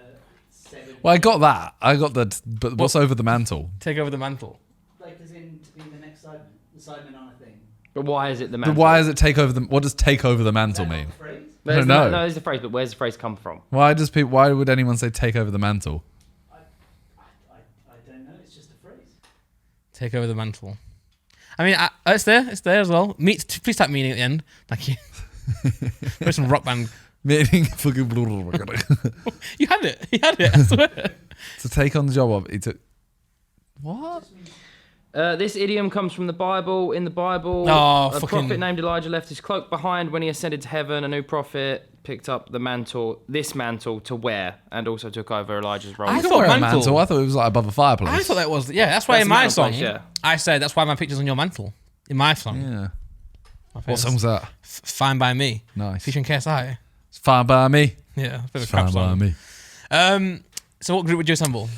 Speaker 4: 7...
Speaker 2: Well, I got that. I got that. But what's over the mantle?
Speaker 1: Take over the mantle.
Speaker 4: Like, as in, to be the next Sidemen. The Sidemen aren't a thing.
Speaker 3: But why is it the
Speaker 2: But
Speaker 3: mantle?
Speaker 2: why does it take over the? What does take over the mantle
Speaker 4: Is that
Speaker 2: mean?
Speaker 4: not the phrase?
Speaker 2: I don't
Speaker 3: No,
Speaker 2: know.
Speaker 3: there's the phrase, but where's the phrase come from?
Speaker 2: Why would anyone say take over the mantle?
Speaker 4: I don't know. It's just a phrase.
Speaker 1: Take over the mantle. I mean, it's there. It's there as well. Please type meaning at the end. Thank you. There's some rock band.
Speaker 2: Meaning fucking
Speaker 1: You had it. I swear.
Speaker 2: to take on the job of. He took. What?
Speaker 3: This idiom comes from the Bible. In the Bible,
Speaker 1: Oh,
Speaker 3: a
Speaker 1: fucking-
Speaker 3: prophet named Elijah left his cloak behind when he ascended to heaven. A new prophet picked up this mantle to wear, and also took over Elijah's role.
Speaker 1: I
Speaker 2: I
Speaker 1: thought
Speaker 2: thought it was a
Speaker 1: mantle.
Speaker 2: mantle. I thought it was like above a fireplace.
Speaker 1: I thought that was that's why
Speaker 3: That's
Speaker 1: in
Speaker 3: the
Speaker 1: my
Speaker 3: mantle
Speaker 1: song
Speaker 3: place, yeah.
Speaker 1: I said that's why my picture's on your mantle. In my song.
Speaker 2: Yeah.
Speaker 1: My
Speaker 2: What song was that?
Speaker 1: Fine by Me.
Speaker 2: Nice.
Speaker 1: Featuring KSI.
Speaker 2: It's fine by me.
Speaker 1: Yeah, a bit of a
Speaker 2: It's
Speaker 1: crap
Speaker 2: fine by
Speaker 1: song.
Speaker 2: me.
Speaker 1: So what group would you assemble?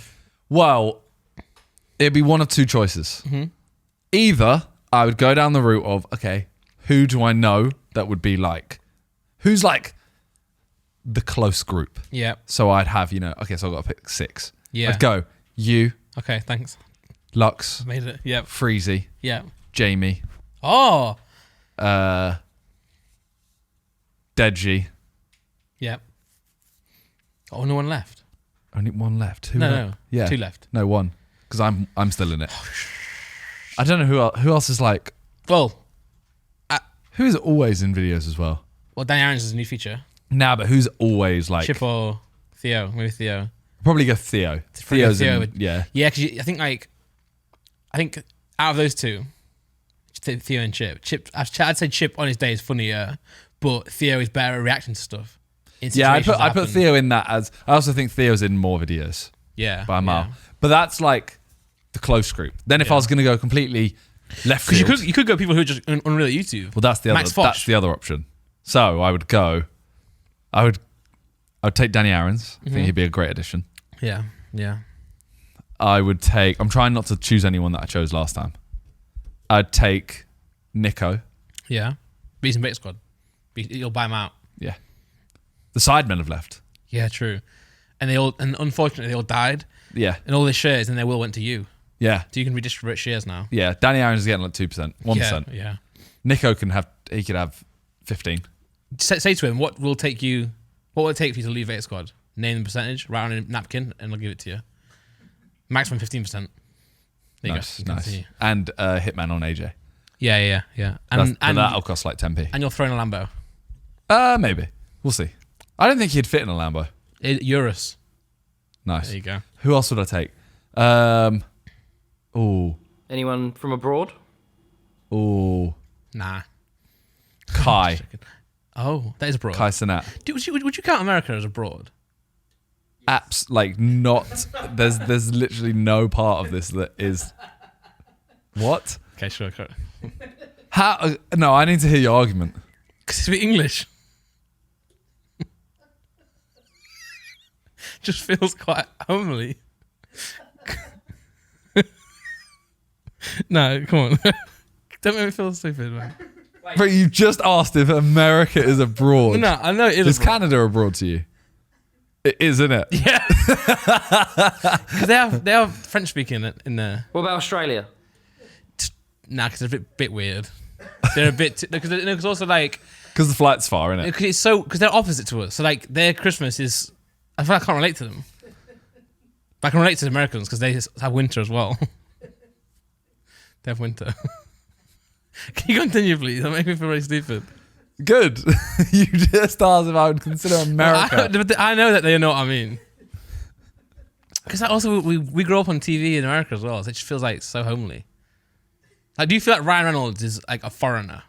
Speaker 2: Well, it'd be one of two choices.
Speaker 1: Mm-hmm.
Speaker 2: Either I would go down the route of, okay, who do I know that would be like, who's like the close group?
Speaker 1: Yeah.
Speaker 2: So I'd have, okay, so I've got to pick 6.
Speaker 1: Yeah.
Speaker 2: I'd go, you,
Speaker 1: Okay, thanks.
Speaker 2: Lux,
Speaker 1: Made it. Yeah.
Speaker 2: Freezy,
Speaker 1: Yeah.
Speaker 2: Jamie,
Speaker 1: Oh.
Speaker 2: Deji.
Speaker 1: Yeah. Oh, no one left.
Speaker 2: Only one left. Who
Speaker 1: No,
Speaker 2: left?
Speaker 1: no.
Speaker 2: Yeah.
Speaker 1: 2 left.
Speaker 2: No, 1. Because I'm still in it. I don't know who else is like,
Speaker 1: Well,
Speaker 2: who is always in videos as well?
Speaker 1: Danny Aaron's is a new feature.
Speaker 2: Nah, but who's always like,
Speaker 1: Chip or Theo? Maybe Theo.
Speaker 2: probably go Theo.
Speaker 1: Probably go
Speaker 2: Theo's
Speaker 1: Theo,
Speaker 2: in,
Speaker 1: but-
Speaker 2: yeah.
Speaker 1: Yeah, because I think out of those two, Theo and Chip, I'd say Chip on his day is funnier, but Theo is better at reacting to stuff.
Speaker 2: Yeah, I put Theo in that as. I also think Theo's in more videos
Speaker 1: Yeah,
Speaker 2: by a mile,
Speaker 1: yeah.
Speaker 2: but that's like the close group. Then if I was going to go completely left field,
Speaker 1: Because you could go people who are just unreal at YouTube.
Speaker 2: well, that's the
Speaker 1: Max
Speaker 2: other.
Speaker 1: Fosh.
Speaker 2: That's the other option. So I would go. I would take Danny Aaron's. I think he'd be a great addition.
Speaker 1: Yeah, yeah.
Speaker 2: I would take. I'm trying not to choose anyone that I chose last time. I'd take Nico.
Speaker 1: Yeah. But he's in Bait Squad. You'll buy him out.
Speaker 2: Yeah. The Sidemen have left.
Speaker 1: Yeah, true. And unfortunately they all died.
Speaker 2: Yeah.
Speaker 1: And all their shares and their will went to you.
Speaker 2: Yeah.
Speaker 1: So you can redistribute shares now.
Speaker 2: Yeah. Danny Aaron's getting like 2%, 1%.
Speaker 1: Yeah.
Speaker 2: Nico could have 15.
Speaker 1: Say to him, what will it take for you to leave Bait Squad? Name the percentage, write on a napkin, and I'll give it to you. Maximum 15%. There you
Speaker 2: Nice,
Speaker 1: go.
Speaker 2: nice.
Speaker 1: Continue.
Speaker 2: And Hitman on AJ.
Speaker 1: Yeah.
Speaker 2: And
Speaker 1: and
Speaker 2: that'll cost like 10p.
Speaker 1: and you're throwing a Lambo.
Speaker 2: Maybe. We'll see. I don't think he'd fit in a Lambo.
Speaker 1: Urus.
Speaker 2: Nice.
Speaker 1: There you go.
Speaker 2: Who else would I take? Ooh.
Speaker 3: Anyone from abroad?
Speaker 2: Ooh.
Speaker 1: Nah.
Speaker 2: Kai.
Speaker 1: Oh, that is abroad.
Speaker 2: Kai Cenat.
Speaker 1: Would you count America as abroad?
Speaker 2: Like not. There's literally no part of this that is. What?
Speaker 1: Okay, sure.
Speaker 2: How? No, I need to hear your argument.
Speaker 1: Because it's a bit English. Just feels quite homely. No, come on. Don't make me feel stupid, man.
Speaker 2: But you just asked if America is abroad.
Speaker 1: No, I know it is.
Speaker 2: Is Canada abroad to you? It is, isn't it?
Speaker 1: Yeah. Because they have French speaking in there.
Speaker 3: What about Australia?
Speaker 1: Nah, because they're a bit weird. They're a bit because also like
Speaker 2: Because the flight's far, isn't it?
Speaker 1: because they're opposite to us. So like their Christmas is. I feel like I can't relate to them. But I can relate to the Americans because they have winter as well. They have winter. Can you continue, please? That makes me feel really stupid.
Speaker 2: Good. You just asked if I would consider America.
Speaker 1: I know that they know what I mean. Because also we grew up on TV in America as well, so it just feels like so homely. Like, do you feel like Ryan Reynolds is like a foreigner?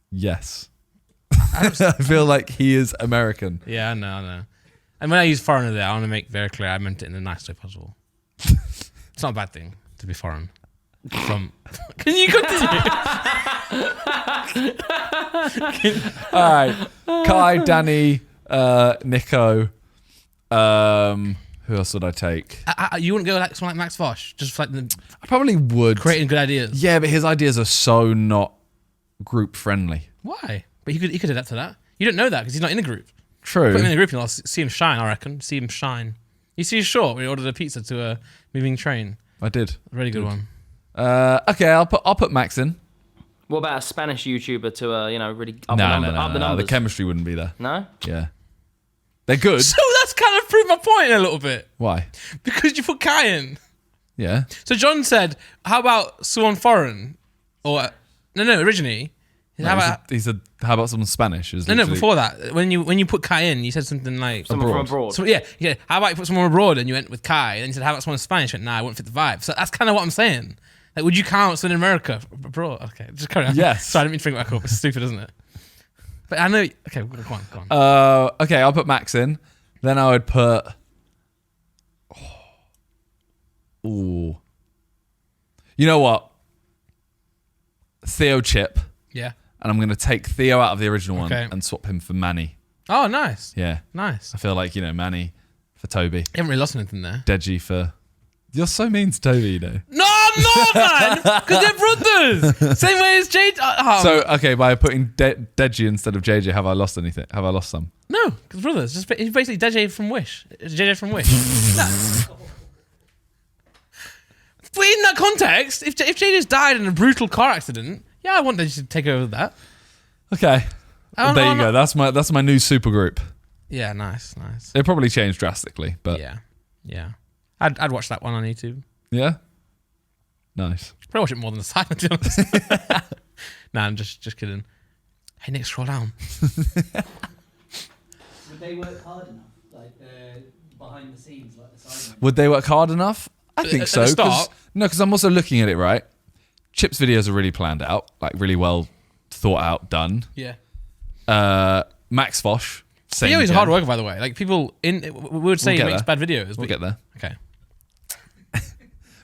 Speaker 2: Yes. I feel like he is American.
Speaker 1: Yeah, I know. And when I use foreigner there, I want to make very clear I meant it in the nicest way possible. It's not a bad thing to be foreign. From can you continue?
Speaker 2: All right, Kai, Danny, Nico. Who else would I take?
Speaker 1: You wouldn't go like someone like Max Fosh, just like
Speaker 2: I probably would.
Speaker 1: creating good ideas.
Speaker 2: Yeah, but his ideas are so not group friendly.
Speaker 1: Why? But he could adapt to that. You don't know that because he's not in a group.
Speaker 2: True.
Speaker 1: Put him in a group and I'll see him shine. I reckon. See him shine. You see his short when he ordered a pizza to a moving train.
Speaker 2: I did.
Speaker 1: A really good one.
Speaker 2: Okay, I'll put Max in.
Speaker 3: What about a Spanish YouTuber to really up
Speaker 2: No,
Speaker 3: the numbers?
Speaker 2: the chemistry wouldn't be there.
Speaker 3: No?
Speaker 2: Yeah. They're good.
Speaker 1: So that's kind of proved my point a little bit.
Speaker 2: Why?
Speaker 1: Because you put Kai in.
Speaker 2: Yeah.
Speaker 1: So John said, how about someone foreign? Or, no, originally.
Speaker 2: He said, how about someone Spanish?
Speaker 1: No, before that. When you put Kai in, you said something like...
Speaker 3: Someone from abroad.
Speaker 1: So, yeah. How about you put someone abroad and you went with Kai? And then you said, how about someone Spanish? I went, nah, I wouldn't fit the vibe. So that's kind of what I'm saying. Like, would you count someone in America abroad? Okay, just carry on.
Speaker 2: Yes.
Speaker 1: Sorry, I didn't mean to bring it back up. It's stupid, isn't it? But I know... Okay, go on.
Speaker 2: Okay, I'll put Max in. Then I would put... Ooh. You know what? Theo Chip.
Speaker 1: Yeah.
Speaker 2: And I'm going to take Theo out of the original one
Speaker 1: Okay.
Speaker 2: and swap him for Manny.
Speaker 1: Oh, nice.
Speaker 2: Yeah.
Speaker 1: Nice.
Speaker 2: I feel like, Manny for Toby.
Speaker 1: You haven't really lost anything there.
Speaker 2: Deji for... You're so mean to Toby,
Speaker 1: No, I'm not, man! Because they're brothers! Same way as JJ.
Speaker 2: So, okay, by putting Deji instead of JJ, have I lost anything? Have I lost some?
Speaker 1: No, because brothers. He's basically DJ from Wish. JJ from Wish. No. But in that context, if JJ's died in a brutal car accident, yeah, I want Deji to take over that.
Speaker 2: Okay. There you go. That's my new supergroup.
Speaker 1: Yeah, nice.
Speaker 2: It probably changed drastically, but
Speaker 1: Yeah. I'd watch that one on YouTube.
Speaker 2: yeah, nice.
Speaker 1: Probably watch it more than the Sidemen, to be honest. Nah, I'm just kidding. Hey, Nick, scroll down.
Speaker 4: Would they work hard enough, like behind the scenes, like the Sidemen?
Speaker 2: Would they work hard enough? I think
Speaker 1: At
Speaker 2: so.
Speaker 1: the start?
Speaker 2: Because I'm also looking at it right. Chip's videos are really planned out, like really well thought out, done.
Speaker 1: Yeah.
Speaker 2: Max Fosh. Same
Speaker 1: Theo is a
Speaker 2: again.
Speaker 1: hard worker, by the way. Like, people we would say he
Speaker 2: We'll get
Speaker 1: makes
Speaker 2: there.
Speaker 1: bad videos.
Speaker 2: We'll
Speaker 1: But
Speaker 2: get there.
Speaker 1: Okay.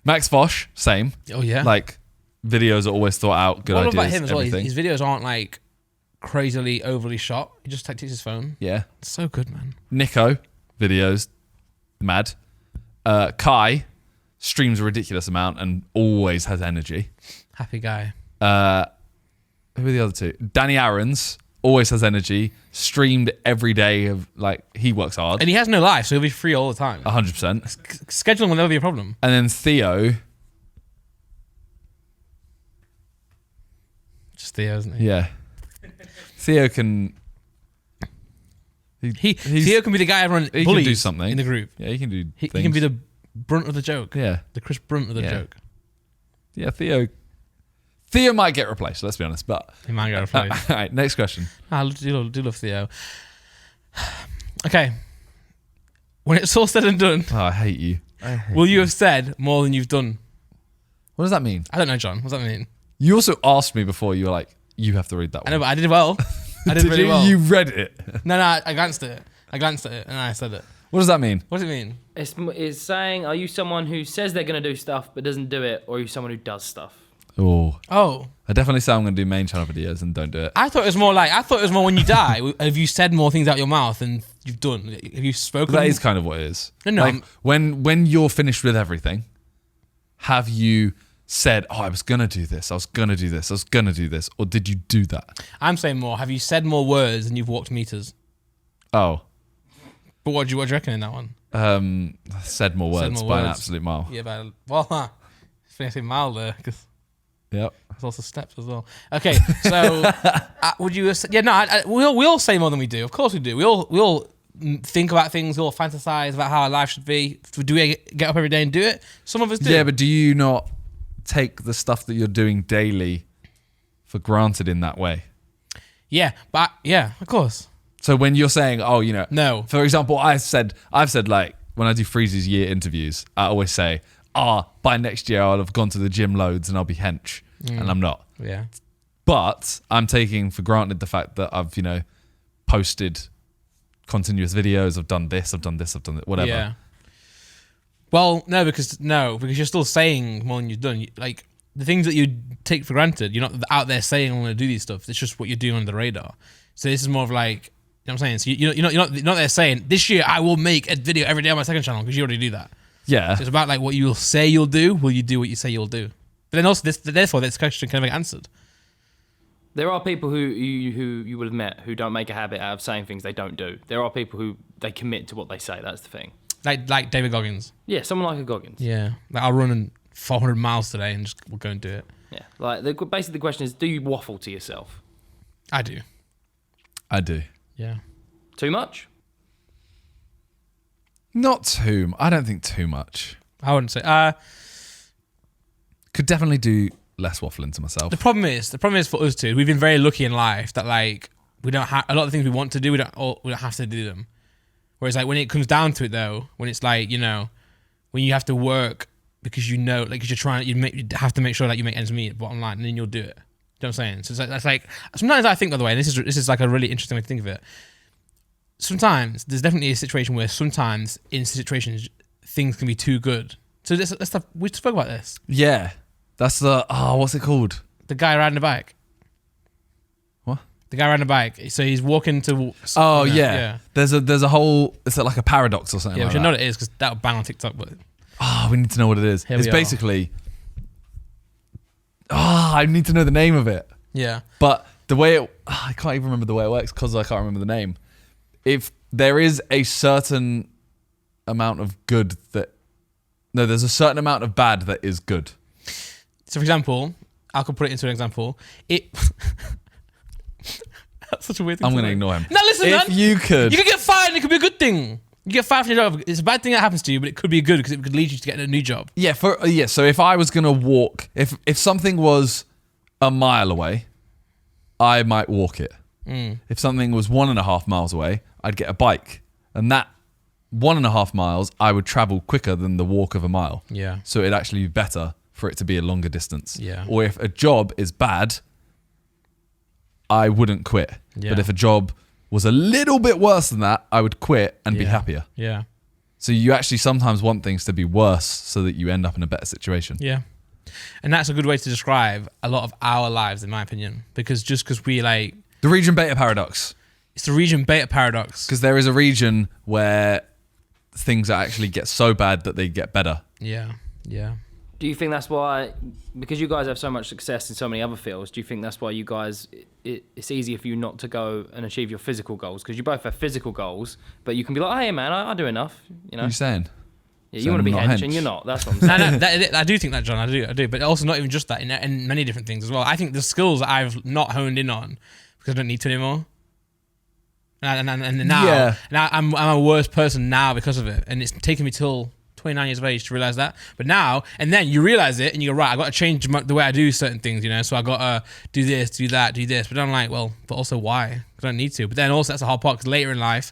Speaker 2: Max Fosh, same.
Speaker 1: Oh, yeah.
Speaker 2: Like, videos are always thought out, good
Speaker 1: What
Speaker 2: ideas,
Speaker 1: about him as well?
Speaker 2: everything.
Speaker 1: His videos aren't like crazily overly shot. He just takes his phone.
Speaker 2: Yeah.
Speaker 1: It's so good, man.
Speaker 2: Nico, videos, mad. Kai streams a ridiculous amount and always has energy.
Speaker 1: Happy guy.
Speaker 2: Who are the other two? Danny Aarons always has energy. Streamed every day of he works hard.
Speaker 1: And he has no life, so he'll be free all the time.
Speaker 2: 100%.
Speaker 1: Scheduling will never be a problem.
Speaker 2: And then Theo.
Speaker 1: Just Theo, isn't he?
Speaker 2: Yeah. Theo can.
Speaker 1: Theo can be the guy everyone
Speaker 2: He
Speaker 1: bullies
Speaker 2: can do something
Speaker 1: in the group.
Speaker 2: Yeah, he can do.
Speaker 1: He
Speaker 2: things.
Speaker 1: can be the brunt of the joke.
Speaker 2: Yeah.
Speaker 1: The Chris Brunt of the
Speaker 2: Yeah.
Speaker 1: joke.
Speaker 2: Yeah, Theo. Theo might get replaced, let's be honest. But
Speaker 1: He might get replaced.
Speaker 2: all right, next question.
Speaker 1: I do love Theo. Okay. When it's all said and done,
Speaker 2: Oh, I hate you.
Speaker 1: will you have said more than you've done?
Speaker 2: What does that mean?
Speaker 1: I don't know, John. What does that mean?
Speaker 2: You also asked me before. You were like, you have to read that
Speaker 1: I
Speaker 2: one.
Speaker 1: know, but I did well. I did really
Speaker 2: you?
Speaker 1: well.
Speaker 2: You read it.
Speaker 1: No, I glanced at it. I glanced at it and I said it.
Speaker 2: What does that mean?
Speaker 1: What does it mean?
Speaker 3: It's saying, are you someone who says they're going to do stuff but doesn't do it, or are you someone who does stuff?
Speaker 2: Oh,
Speaker 1: Oh.
Speaker 2: I definitely say I'm going to do main channel videos and don't do it.
Speaker 1: I thought it was more when you die, have you said more things out your mouth than you've done? Have you spoken?
Speaker 2: That is kind of what it is.
Speaker 1: No,
Speaker 2: like when you're finished with everything, have you said, oh, I was going to do this, I was going to do this, I was going to do this, or did you do that?
Speaker 1: I'm saying more. Have you said more words than you've walked meters?
Speaker 2: Oh.
Speaker 1: But what do you reckon in that one?
Speaker 2: Said more words by an absolute mile.
Speaker 1: Yeah, but I think I say mile there because
Speaker 2: Yep.
Speaker 1: there's also steps as well. Okay, so would you? Yeah, no, we all say more than we do. Of course we do. We all think about things. We all fantasize about how our life should be. Do we get up every day and do it? Some of us do.
Speaker 2: Yeah, but do you not take the stuff that you're doing daily for granted in that way?
Speaker 1: Yeah, but yeah, of course.
Speaker 2: So when you're saying, oh, you know,
Speaker 1: No.
Speaker 2: For example, I've said like when I do Freeze's year interviews, I always say, by next year I'll have gone to the gym loads and I'll be hench, and I'm not.
Speaker 1: Yeah.
Speaker 2: But I'm taking for granted the fact that I've, posted continuous videos. I've done this, I've done this, I've done that, whatever.
Speaker 1: Yeah. Well, no, because you're still saying more than you've done. Like the things that you take for granted, you're not out there saying I'm going to do these stuff. It's just what you're doing under the radar. So this is more of like, you know what I'm saying? So you're not there saying this year I will make a video every day on my second channel because you already do that.
Speaker 2: Yeah.
Speaker 1: So it's about like what you'll say you'll do. Will you do what you say you'll do? But then also therefore this question can never get answered.
Speaker 3: There are people who you would have met who don't make a habit out of saying things they don't do. There are people who they commit to what they say. That's the thing.
Speaker 1: Like David Goggins.
Speaker 3: Yeah, someone like a Goggins.
Speaker 1: Yeah. Like I'll run 400 miles today and we'll go and do it.
Speaker 3: Yeah. Like basically the question is, do you waffle to yourself?
Speaker 1: I do.
Speaker 2: I do.
Speaker 1: Yeah.
Speaker 3: Too much?
Speaker 2: Not too. I don't think too much.
Speaker 1: I wouldn't say.
Speaker 2: Could definitely do less waffling to myself.
Speaker 1: The problem is for us two, we've been very lucky in life that like we don't have a lot of the things we want to do. We don't have to do them. Whereas like when it comes down to it though, when it's like when you have to work because like you're trying, you have to make sure that you make ends meet, bottom line, and then you'll do it. You know what I'm saying? So that's like sometimes I think, by the way, and this is like a really interesting way to think of it. Sometimes there's definitely a situation where sometimes in situations things can be too good. So we spoke about this.
Speaker 2: Yeah, that's what's it called?
Speaker 1: The guy riding a bike.
Speaker 2: What?
Speaker 1: The guy riding a bike. So he's walking to.
Speaker 2: Oh yeah. There's a whole. It's like a paradox or something.
Speaker 1: Yeah,
Speaker 2: like
Speaker 1: which I
Speaker 2: that.
Speaker 1: know what it is because that'll bang on TikTok, but.
Speaker 2: We need to know what it is.
Speaker 1: Here
Speaker 2: It's
Speaker 1: we are.
Speaker 2: basically. I need to know the name of it.
Speaker 1: Yeah.
Speaker 2: But the way I can't even remember the way it works because I can't remember the name. If there is a certain amount of good there's a certain amount of bad that is good.
Speaker 1: So, for example, I could put it into an example. That's such a weird thing.
Speaker 2: I'm going to ignore him.
Speaker 1: No, listen,
Speaker 2: If
Speaker 1: man.
Speaker 2: you could.
Speaker 1: You could get fired and it could be a good thing. You get fired from your job. It's a bad thing that happens to you, but it could be good because it could lead you to get a new job.
Speaker 2: Yeah, so if I was going to walk, if something was a mile away, I might walk it. If something was 1.5 miles away, I'd get a bike. And that 1.5 miles, I would travel quicker than the walk of a mile.
Speaker 1: Yeah.
Speaker 2: So it'd actually be better for it to be a longer distance.
Speaker 1: Yeah.
Speaker 2: Or if a job is bad, I wouldn't quit.
Speaker 1: Yeah.
Speaker 2: But if a job was a little bit worse than that, I would quit and be happier.
Speaker 1: Yeah.
Speaker 2: So you actually sometimes want things to be worse so that you end up in a better situation.
Speaker 1: Yeah. And that's a good way to describe a lot of our lives, in my opinion. Because we like...
Speaker 2: The region beta paradox.
Speaker 1: It's the region beta paradox.
Speaker 2: Because there is a region where things actually get so bad that they get better.
Speaker 1: Yeah. Yeah.
Speaker 3: Do you think that's why, because you guys have so much success in so many other fields, do you think that's why you guys, it's easier for you not to go and achieve your physical goals? Because you both have physical goals, but you can be like, hey man, I do enough.
Speaker 2: What are you saying?
Speaker 3: Yeah,
Speaker 2: So
Speaker 3: you want to be
Speaker 2: I'm not
Speaker 3: hench and
Speaker 2: hench.
Speaker 3: you're not. That's what I'm saying.
Speaker 1: I do think that, John. I do. But also not even just that, in many different things as well. I think the skills that I've not honed in on because I don't need to anymore. And now,
Speaker 2: Yeah.
Speaker 1: now I'm a worse person now because of it, and it's taken me till 29 years of age to realize that. But now, and then you realize it and you go, right, I got to change the way I do certain things, you know? So I got to do this, do that, do this. But I'm like, well, but also why? Because I don't need to. But then also that's a hard part, because later in life,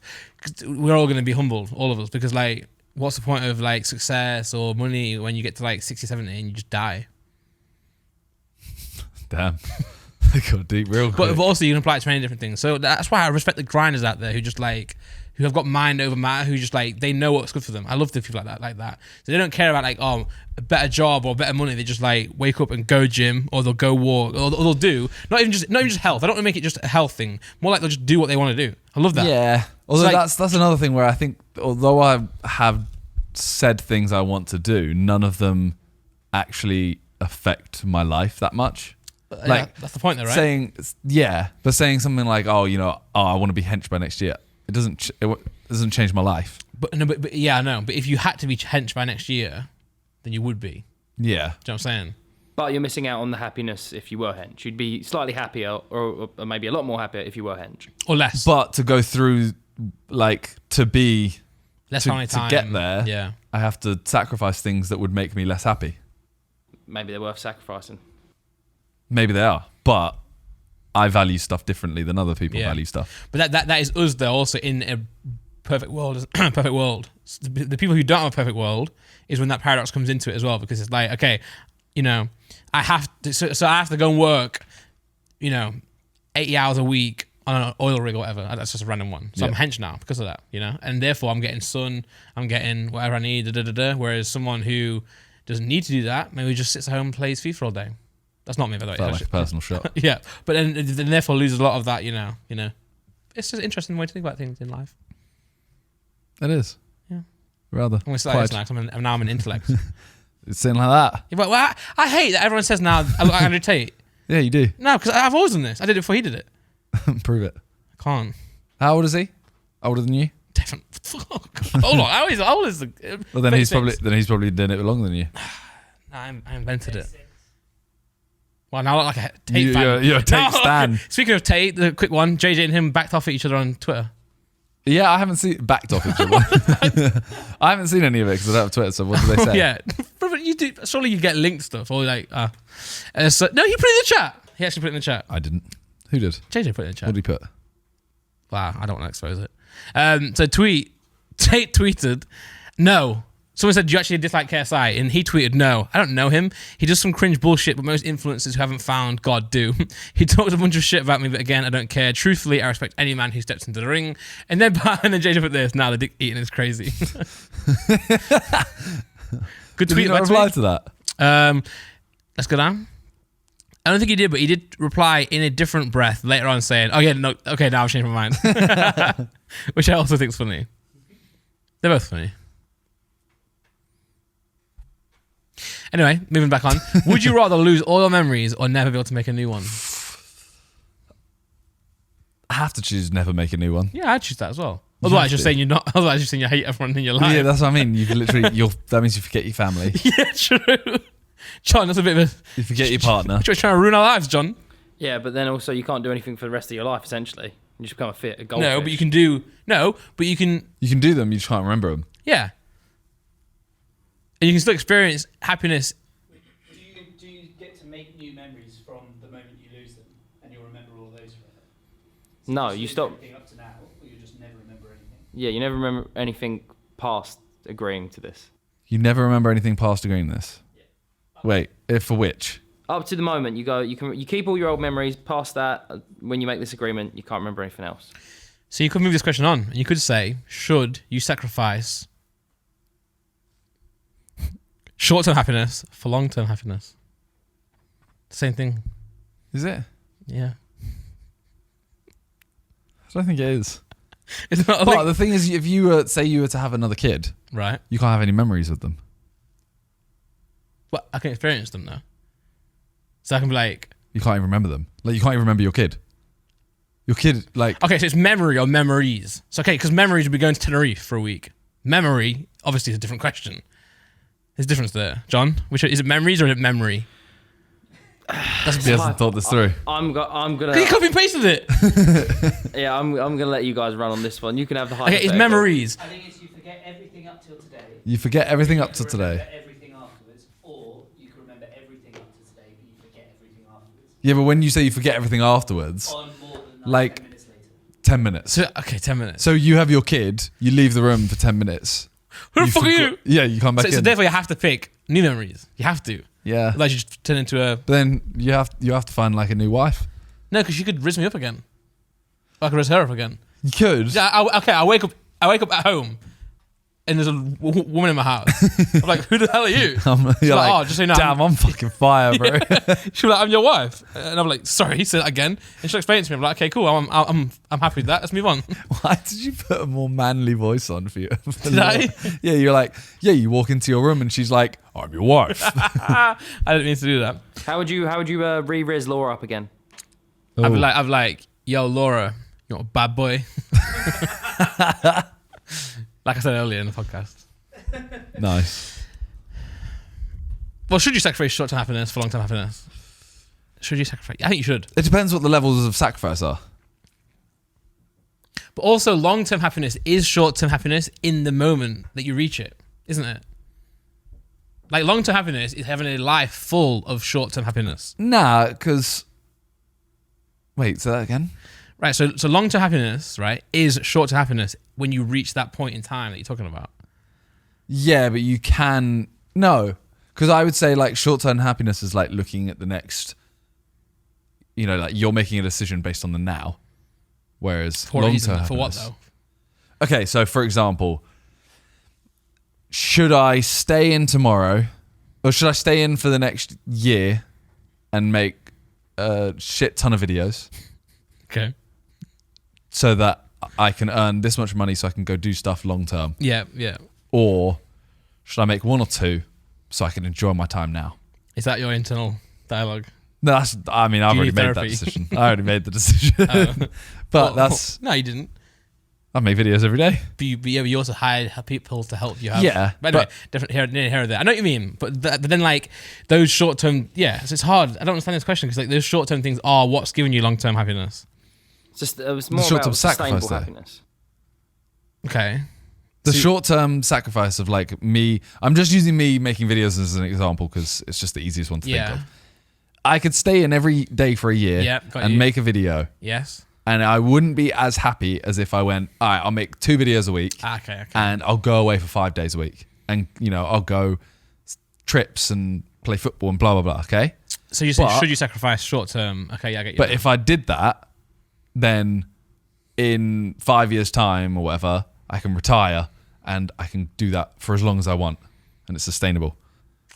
Speaker 1: we're all going to be humbled, all of us, because like, what's the point of like success or money when you get to like 60, 70 and you just die?
Speaker 2: Damn. I got deep real quick.
Speaker 1: But also you can apply it to many different things. So that's why I respect the grinders out there who just like, who have got mind over matter, who just like, they know what's good for them. I love the people like that. So they don't care about like, oh, a better job or better money. They just like wake up and go gym, or they'll go walk, or they'll do, not even just health. I don't want to make it just a health thing. More like they'll just do what they want to do. I love that.
Speaker 2: Yeah. Although
Speaker 1: So, like,
Speaker 2: that's another thing where I think, although I have said things I want to do, none of them actually affect my life that much. Like,
Speaker 1: yeah, that's the point though, right?
Speaker 2: But saying something like, oh, you know, I want to be hench by next year. It doesn't change my life.
Speaker 1: But no, but yeah, I know. But if you had to be hench by next year, then you would be.
Speaker 2: Yeah.
Speaker 1: Do you know what I'm saying?
Speaker 3: But you're missing out on the happiness if you were hench. You'd be slightly happier, or maybe a lot more happier if you were hench.
Speaker 1: Or less.
Speaker 2: But to go through, like, to
Speaker 1: less family time.
Speaker 2: get there,
Speaker 1: Yeah.
Speaker 2: I have to sacrifice things that would make me less happy.
Speaker 3: Maybe they're worth sacrificing.
Speaker 2: Maybe they are, but I value stuff differently than other people value stuff.
Speaker 1: But that is us though, also in a perfect world. Perfect world. The people who don't have a perfect world is when that paradox comes into it as well, because it's like, okay, you know, I have to, so I have to go and work, you know, 80 hours a week on an oil rig or whatever. That's just a random one. So I'm hench now because of that, you know, and therefore I'm getting sun, I'm getting whatever I need, Whereas someone who doesn't need to do that maybe just sits at home and plays FIFA all day. That's not me, by the way.
Speaker 2: Felt like a personal shot.
Speaker 1: Yeah, but then therefore loses a lot of that, you know. It's just an interesting way to think about things in life.
Speaker 2: It is.
Speaker 1: Yeah.
Speaker 2: Rather.
Speaker 1: I'm going to say this now, because now I'm an intellect.
Speaker 2: It's saying like that.
Speaker 1: Yeah, but I hate that everyone says now I look like Andrew Tate.
Speaker 2: Yeah, you do.
Speaker 1: No, because I've always done this. I did it before he did it.
Speaker 2: Prove it.
Speaker 1: I can't.
Speaker 2: How old is he? Older than you?
Speaker 1: Different. Hold on. How old is the...
Speaker 2: Well, then he's probably doing it longer than you.
Speaker 1: I invented it. Well, now I look like a Tate fan.
Speaker 2: You're a Tate stan.
Speaker 1: Speaking of Tate, the quick one, JJ and him backed off at each other on Twitter.
Speaker 2: Yeah, I haven't seen backed off each other. I haven't seen any of it because I don't have Twitter. So what do they say?
Speaker 1: Yeah, brother, you do. Surely you get linked stuff or like. So, no, he put it in the chat. He actually put it in the chat.
Speaker 2: I didn't. Who did?
Speaker 1: JJ put it in the chat.
Speaker 2: What did he put?
Speaker 1: Wow, I don't want to expose it. So Tate tweeted, no. Someone said, do you actually dislike KSI? And he tweeted, no, I don't know him. He does some cringe bullshit, but most influencers who haven't found God do. He talks a bunch of shit about me, but again, I don't care. Truthfully, I respect any man who steps into the ring. And then JJ put this, nah, the dick eating is crazy. Good tweet.
Speaker 2: Did he not reply to that?
Speaker 1: Let's go down. I don't think he did, but he did reply in a different breath later on saying, oh yeah, no, okay, now I've changed my mind. Which I also think is funny. They're both funny. Anyway, moving back on. Would you rather lose all your memories or never be able to make a new one?
Speaker 2: I have to choose never make a new one.
Speaker 1: Yeah, I'd choose that as well. Otherwise, you're saying you're not. Otherwise, you're saying you hate everyone in your life.
Speaker 2: Yeah, that's what I mean. You literally, that means you forget your family.
Speaker 1: Yeah, true. John, that's a bit of a...
Speaker 2: You forget your partner.
Speaker 1: You're trying to ruin our lives, John.
Speaker 3: Yeah, but then also you can't do anything for the rest of your life, essentially. You just become a goldfish.
Speaker 1: No, but you can do... No, but you can...
Speaker 2: You can do them, you just can't remember them.
Speaker 1: Yeah. And you can still experience happiness.
Speaker 4: Do you get to make new memories from the moment you lose them, and you'll remember all those forever? So
Speaker 3: No,
Speaker 4: you
Speaker 3: you
Speaker 4: lose
Speaker 3: stop.
Speaker 4: everything up to now, or you just never remember anything?
Speaker 3: Yeah, you never remember anything past agreeing to this.
Speaker 2: You never remember anything past agreeing this?
Speaker 4: Yeah.
Speaker 2: Wait, for which?
Speaker 3: Up to the moment, you keep all your old memories. Past that, when you make this agreement, you can't remember anything else.
Speaker 1: So you could move this question on, and you could say, should you sacrifice short-term happiness for long-term happiness? Same thing.
Speaker 2: Is it?
Speaker 1: Yeah.
Speaker 2: I don't think it is.
Speaker 1: It's not
Speaker 2: But the thing is, if you were to have another kid,
Speaker 1: right.
Speaker 2: you can't have any memories with them.
Speaker 1: Well, I can experience them though. So I can be like...
Speaker 2: You can't even remember them. Like, you can't even remember your kid. Your kid, like...
Speaker 1: Okay, so it's memory or memories. So, okay, because memories would be going to Tenerife for a week. Memory, obviously, is a different question. There's a difference there. John, is it memories or is it memory?
Speaker 2: He hasn't thought this through.
Speaker 3: I'm gonna.
Speaker 1: You copy and pasted it.
Speaker 3: Yeah, I'm gonna let you guys run on this one. You can have the high.
Speaker 1: Okay, it's memories.
Speaker 4: I think it's you forget forget everything up till today.
Speaker 2: You forget everything up to
Speaker 4: You can remember
Speaker 2: today.
Speaker 4: everything afterwards, or you can remember everything up to today, but you forget everything afterwards.
Speaker 2: Yeah, but when you say you forget everything afterwards,
Speaker 4: On more than
Speaker 2: Like-
Speaker 4: 10 minutes later.
Speaker 2: 10 minutes.
Speaker 1: So, okay, 10 minutes.
Speaker 2: So you have your kid, you leave the room for 10 minutes.
Speaker 1: Who the fuck are
Speaker 2: forgot-
Speaker 1: you?
Speaker 2: Yeah, you come back
Speaker 1: So
Speaker 2: in.
Speaker 1: therefore you have to pick new memories. You have to.
Speaker 2: Yeah.
Speaker 1: Otherwise you just turn into a...
Speaker 2: But then you have to find like a new wife.
Speaker 1: No, because she could rizz me up again. Or I could rizz her up again.
Speaker 2: You could.
Speaker 1: Yeah, I wake up at home and there's a woman in my house. I'm like, who the hell are you? She's
Speaker 2: You're
Speaker 1: like,
Speaker 2: like,
Speaker 1: oh, just so you know,
Speaker 2: damn, I'm fucking fire, bro.
Speaker 1: She's like, I'm your wife. And I'm like, sorry, say that again. And she'll explain it to me. I'm like, okay, cool. I'm happy with that. Let's move on.
Speaker 2: Why did you put a more manly voice on for you?
Speaker 1: Did I?
Speaker 2: Yeah, you're like, yeah, you walk into your room and she's like, I'm your wife.
Speaker 1: I didn't mean to do that.
Speaker 3: How would you re-riz Laura up again?
Speaker 1: I'd be like, yo, Laura, you're a bad boy. Like I said earlier in the podcast.
Speaker 2: Nice.
Speaker 1: Well, should you sacrifice short-term happiness for long-term happiness? Should you sacrifice? I think you should.
Speaker 2: It depends what the levels of sacrifice are.
Speaker 1: But also, long-term happiness is short-term happiness in the moment that you reach it, isn't it? Like, long-term happiness is having a life full of short-term happiness.
Speaker 2: Nah, because... Wait, say that again?
Speaker 1: Right, so long-term happiness, right, is short-term happiness when you reach that point in time that you're talking about.
Speaker 2: Yeah, but you can... No, because I would say like short-term happiness is like looking at the next... You know, like you're making a decision based on the now. Whereas
Speaker 1: For what reason?
Speaker 2: long-term
Speaker 1: For what,
Speaker 2: happiness-
Speaker 1: though?
Speaker 2: Okay, so for example, should I stay in tomorrow or should I stay in for the next year and make a shit ton of videos
Speaker 1: Okay.
Speaker 2: so that I can earn this much money so I can go do stuff long term?
Speaker 1: Yeah, yeah.
Speaker 2: Or should I make one or two so I can enjoy my time now?
Speaker 1: Is that your internal dialogue?
Speaker 2: No, I've
Speaker 1: you
Speaker 2: already
Speaker 1: need
Speaker 2: made that
Speaker 1: therapy?
Speaker 2: decision. I already made the decision. But that's...
Speaker 1: No, you didn't.
Speaker 2: I make videos every day.
Speaker 1: But you also hired people to help you out.
Speaker 2: Yeah,
Speaker 1: But anyway, different here or there. I know what you mean. But then, like, those short-term... Yeah, so it's hard. I don't understand this question because, like, those short-term things are what's giving you long-term happiness.
Speaker 3: It's just it's more
Speaker 2: short-term
Speaker 3: about sustainable
Speaker 2: sacrifice, though.
Speaker 3: happiness.
Speaker 1: Okay.
Speaker 2: The
Speaker 1: So-
Speaker 2: short-term sacrifice of like me... I'm just using me making videos as an example because it's just the easiest one to think
Speaker 1: Yeah.
Speaker 2: of. I could stay in every day for a year
Speaker 1: Yeah, got
Speaker 2: and
Speaker 1: you.
Speaker 2: make a video,
Speaker 1: Yes.
Speaker 2: and I wouldn't be as happy as if I went, all right, I'll make 2 videos a week,
Speaker 1: Okay.
Speaker 2: and I'll go away for 5 days a week, and you know I'll go trips and play football and blah blah blah. Okay,
Speaker 1: So you say,
Speaker 2: But-
Speaker 1: should you sacrifice short-term? Okay, yeah, I get you.
Speaker 2: but if I did that, then in 5 years' time or whatever, I can retire and I can do that for as long as I want, and it's sustainable.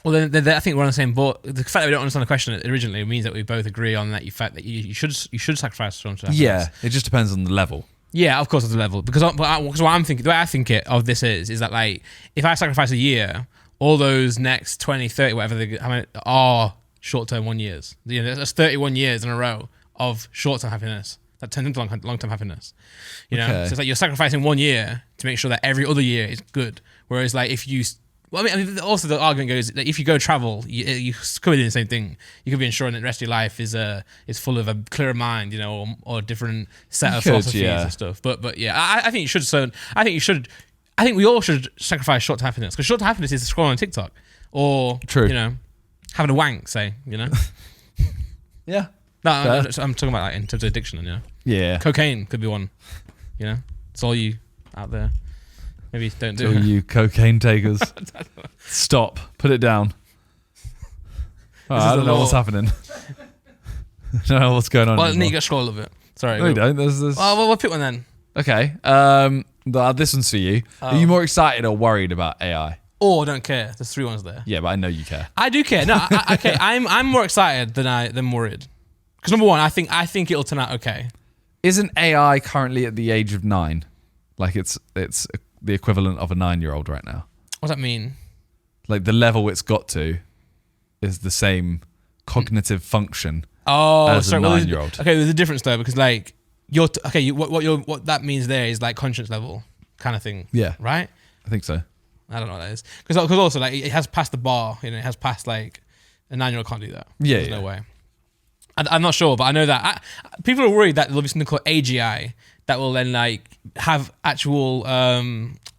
Speaker 1: Well, then I think we're on the same boat. The fact that we don't understand the question originally means that we both agree on that. The fact that you should sacrifice short-term happiness.
Speaker 2: Yeah, it just depends on the level.
Speaker 1: Yeah, of course, at the level. Because what I'm thinking, the way I think of this is that, like, if I sacrifice a year, all those next 20, 30, whatever are short-term 1 years. You know, that's 31 years in a row of short-term happiness. That turns into long-term happiness. You know,
Speaker 2: Okay.
Speaker 1: so it's like you're sacrificing 1 year to make sure that every other year is good. Whereas, like, if you... Well, I mean, also the argument goes that if you go travel, you could be doing the same thing. You could be ensuring that the rest of your life is full of a clearer mind, you know, or a different set of philosophies and stuff. But yeah, I think you should. So I think we all should sacrifice short-term happiness because short-term happiness is scrolling on TikTok or
Speaker 2: True.
Speaker 1: you know, having a wank, say, you know.
Speaker 2: Yeah.
Speaker 1: No,
Speaker 2: Fair.
Speaker 1: I'm talking about like in terms of addiction, you know.
Speaker 2: Yeah.
Speaker 1: Cocaine could be one. You know, it's all you out there. Maybe don't do
Speaker 2: All
Speaker 1: it.
Speaker 2: you cocaine takers, stop. Put it down. Oh, I don't know what's happening. I don't know what's going on.
Speaker 1: Well,
Speaker 2: anymore.
Speaker 1: you got to scroll a little bit. Sorry.
Speaker 2: No, you don't. There's
Speaker 1: Well, we'll pick one then.
Speaker 2: Okay. This one's for you. Are you more excited or worried about AI?
Speaker 1: Or don't care. There's 3 ones there.
Speaker 2: Yeah, but I know you care.
Speaker 1: I do care. No, okay. I'm more excited than worried. Because number one, I think it'll turn out okay.
Speaker 2: Isn't AI currently at the age of 9? Like it's the equivalent of a 9-year-old right now.
Speaker 1: What does that mean?
Speaker 2: Like the level it's got to is the same cognitive function
Speaker 1: Oh,
Speaker 2: as
Speaker 1: sorry.
Speaker 2: a
Speaker 1: Well,
Speaker 2: 9-year-old.
Speaker 1: okay, there's a difference though because like what that means there is like conscience level kind of thing.
Speaker 2: Yeah.
Speaker 1: Right.
Speaker 2: I think so.
Speaker 1: I don't know what that is because also like it has passed the bar. You know, it has passed like a 9-year-old can't do that.
Speaker 2: Yeah,
Speaker 1: There's
Speaker 2: yeah.
Speaker 1: no way. I'm not sure, but I know that people are worried that there'll be something called AGI that will then like have actual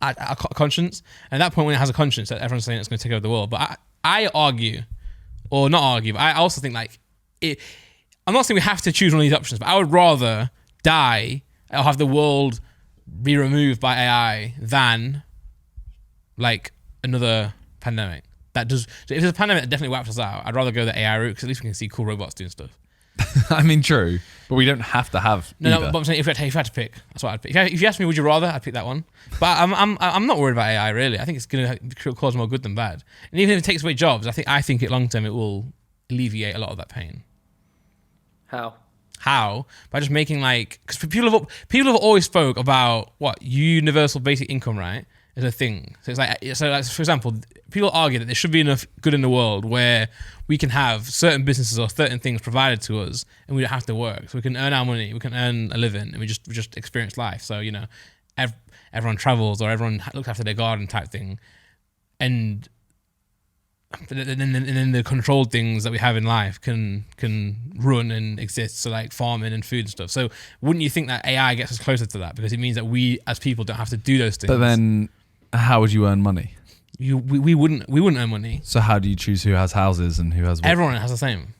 Speaker 1: a conscience. And at that point, when it has a conscience, everyone's saying it's going to take over the world. But I argue, or not argue, but I also think like I'm not saying we have to choose one of these options, but I would rather die or have the world be removed by AI than like another pandemic. That does. If there's a pandemic that definitely wipes us out, I'd rather go the AI route because at least we can see cool robots doing stuff.
Speaker 2: I mean, true, but we don't have to have.
Speaker 1: No,
Speaker 2: either.
Speaker 1: but I'm saying if you had to pick, that's what I'd pick. If you asked me, would you rather? I'd pick that one. But I'm not worried about AI really. I think it's going to cause more good than bad. And even if it takes away jobs, I think it long term it will alleviate a lot of that pain. How? By just making like, because people have always spoke about what universal basic income, right? Is a thing. So it's like, for example, people argue that there should be enough good in the world where we can have certain businesses or certain things provided to us, and we don't have to work. So we can earn our money, we can earn a living, and we just experience life. So everyone travels or everyone looks after their garden type thing, and then the controlled things that we have in life can run and exist. So like farming and food and stuff. So wouldn't you think that AI gets us closer to that because it means that we as people don't have to do those things?
Speaker 2: But then, how would you earn money?
Speaker 1: We wouldn't earn money.
Speaker 2: So how do you choose who has houses and who has what?
Speaker 1: Everyone has the same.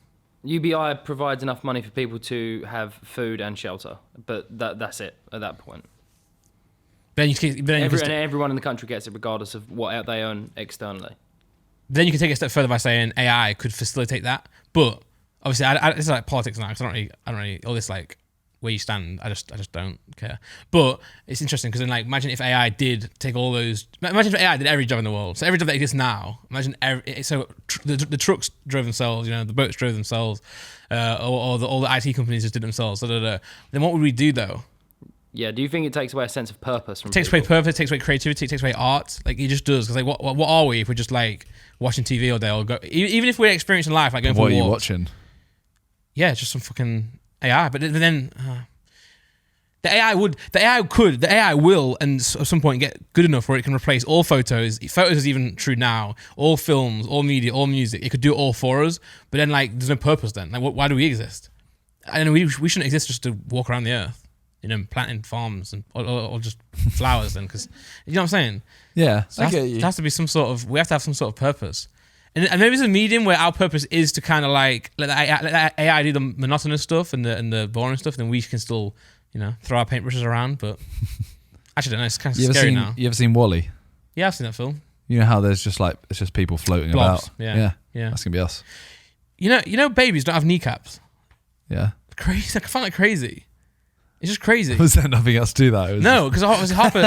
Speaker 3: UBI provides enough money for people to have food and shelter, but that's it at that point. Everyone in the country gets it regardless of what they earn externally.
Speaker 1: Then you can take it a step further by saying AI could facilitate that, but obviously, this is like politics now because I don't really all this like where you stand. I just don't care. But it's interesting because then like imagine if AI did take all those. Imagine if AI did every job in the world. So every job that exists now. Imagine the trucks drove themselves. The boats drove themselves, or all the IT companies just did themselves. Then what would we do though?
Speaker 3: Yeah, do you think it takes away a sense of purpose from
Speaker 1: It takes away purpose, it takes away creativity, it takes away art. Like, it just does. Because, like, what are we if we're just, like, watching TV all day or even if we're experiencing life, like going for walks.
Speaker 2: What are you watching?
Speaker 1: Yeah, just some fucking AI. But then the AI will, and at some point get good enough where it can replace all photos. Photos is even true now. All films, all media, all music. It could do it all for us. But then, like, there's no purpose then. Like, why do we exist? And we shouldn't exist just to walk around the earth. Planting farms or just flowers then, because you know what I'm saying?
Speaker 2: Yeah,
Speaker 1: so there has to be some sort of, we have to have some sort of purpose. And maybe it's a medium where our purpose is to kind of like, let AI do the monotonous stuff and the boring stuff, then we can still, throw our paintbrushes around, but actually, I don't know, it's kind of scary now.
Speaker 2: You ever seen WALL-E?
Speaker 1: Yeah, I've seen that film.
Speaker 2: You know how there's just like, it's just people floating
Speaker 1: Blobs,
Speaker 2: about?
Speaker 1: Yeah.
Speaker 2: That's going to be us.
Speaker 1: You know babies don't have kneecaps?
Speaker 2: Yeah.
Speaker 1: Crazy, I find that crazy. It's just crazy.
Speaker 2: Was there nothing else to that?
Speaker 1: No, because Harper,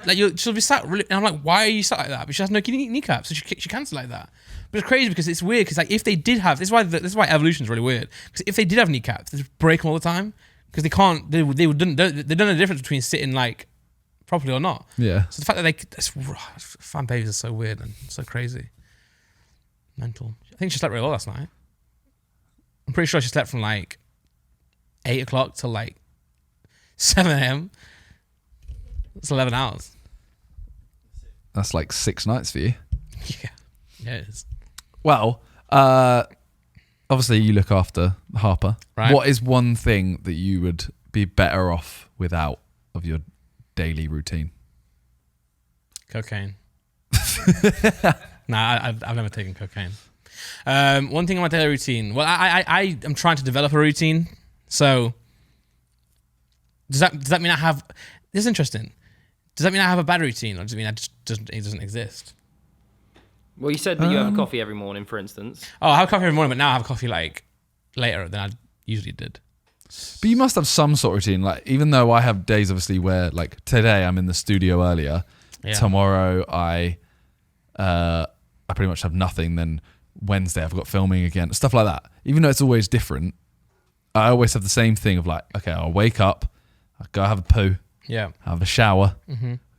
Speaker 1: like she'll be sat. And I'm like, why are you sat like that? But she has no kneecaps, so she can't sit like that. But it's crazy because it's weird. Because like if they did have, this is why evolution is really weird. Because if they did have kneecaps, they'd break them all the time. Because they can't. They don't know the difference between sitting like properly or not.
Speaker 2: Yeah.
Speaker 1: So the fact that fan babies are so weird and so crazy, mental. I think she slept really well last night. I'm pretty sure she slept from like 8 o'clock till like 7 a.m. It's 11 hours.
Speaker 2: That's like 6 nights for you.
Speaker 1: Yeah, it is.
Speaker 2: Well, obviously you look after Harper.
Speaker 1: Right.
Speaker 2: What is one thing that you would be better off without of your daily routine?
Speaker 1: Cocaine. Nah, I've never taken cocaine. One thing on my daily routine. Well, I am trying to develop a routine. So does that mean I have? This is interesting. Does that mean I have a bad routine, or does it mean it doesn't exist?
Speaker 3: Well, you said that you have a coffee every morning, for instance.
Speaker 1: Oh, I have coffee every morning, but now I have coffee like later than I usually did.
Speaker 2: But you must have some sort of routine. Like, even though I have days, obviously, where like today I'm in the studio earlier. Yeah. Tomorrow I pretty much have nothing. Then Wednesday I've got filming again, stuff like that. Even though it's always different, I always have the same thing of like, okay, I'll wake up, I'll go have a poo, have a shower,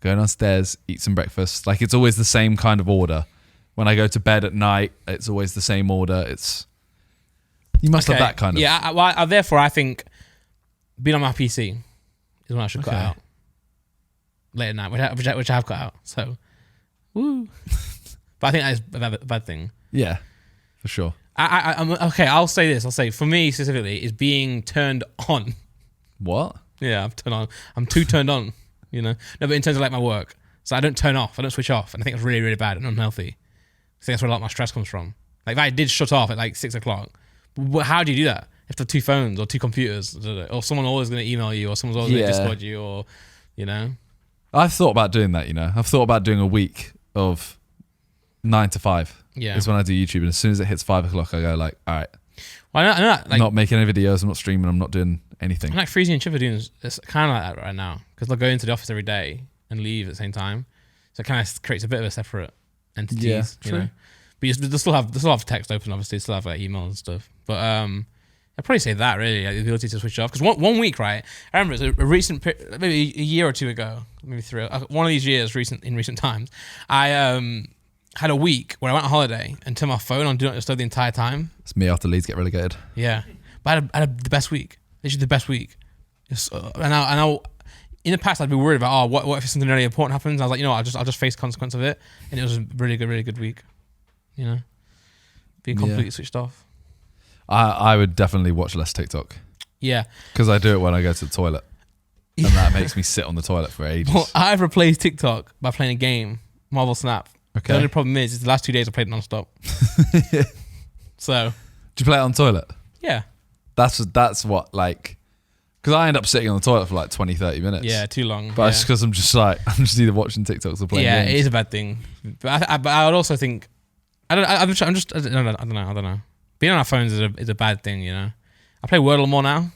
Speaker 2: go downstairs, eat some breakfast. Like, it's always the same kind of order. When I go to bed at night, it's always the same order. You must have that kind of.
Speaker 1: Yeah, therefore I think being on my PC is when I should cut out late at night, which I have cut out. So, woo. But I think that is a bad thing.
Speaker 2: Yeah, for sure.
Speaker 1: I'm okay. I'll say this. I'll say for me specifically is being turned on.
Speaker 2: What?
Speaker 1: Yeah, I'm turned on. I'm too turned on. No, but in terms of like my work. So I don't turn off. I don't switch off. And I think it's really, really bad and unhealthy. I think that's where a lot of my stress comes from. Like if I did shut off at like 6 o'clock, how do you do that? You have to have 2 phones or 2 computers, or someone always going to email you, or someone's always going to Discord you, or you know.
Speaker 2: I've thought about doing that. I've thought about doing a week of 9 to 5.
Speaker 1: Yeah,
Speaker 2: is when I do YouTube, and as soon as it hits 5 o'clock, I go like, all right.
Speaker 1: Well, I know that, like,
Speaker 2: I'm not making any videos. I'm not streaming. I'm not doing anything.
Speaker 1: I'm like Freezy and Chip are doing it's kind of like that right now because they'll go into the office every day and leave at the same time, so it kind of creates a bit of a separate entities.
Speaker 2: Yeah, true.
Speaker 1: You know? But they still have text open, obviously. Still have like email and stuff. But I'd probably say that really, like, the ability to switch off. Because one week, right? I remember it was a recent, maybe a year or 2 ago, maybe 3. One of these years, in recent times, I had a week where I went on holiday and turned my phone on Do Not Disturb the entire time.
Speaker 2: It's me after Leeds get relegated.
Speaker 1: Yeah, but I had the best week. Literally the best week. And I in the past I'd be worried about what if something really important happens. I was like, I'll just face the consequence of it. And it was a really good week. Being completely switched off.
Speaker 2: I would definitely watch less TikTok.
Speaker 1: Yeah,
Speaker 2: because I do it when I go to the toilet, and that makes me sit on the toilet for ages.
Speaker 1: Well, I've replaced TikTok by playing a game, Marvel Snap.
Speaker 2: Okay.
Speaker 1: The only problem is the last 2 days I played it non-stop. So.
Speaker 2: Do you play it on toilet?
Speaker 1: Yeah.
Speaker 2: That's what, like, because I end up sitting on the toilet for like 20, 30 minutes.
Speaker 1: Yeah, too long.
Speaker 2: But it's because I'm just either watching TikToks or playing games.
Speaker 1: Yeah, it is a bad thing. But I would also think, I don't know. Being on our phones is a bad thing, I play Wordle more now.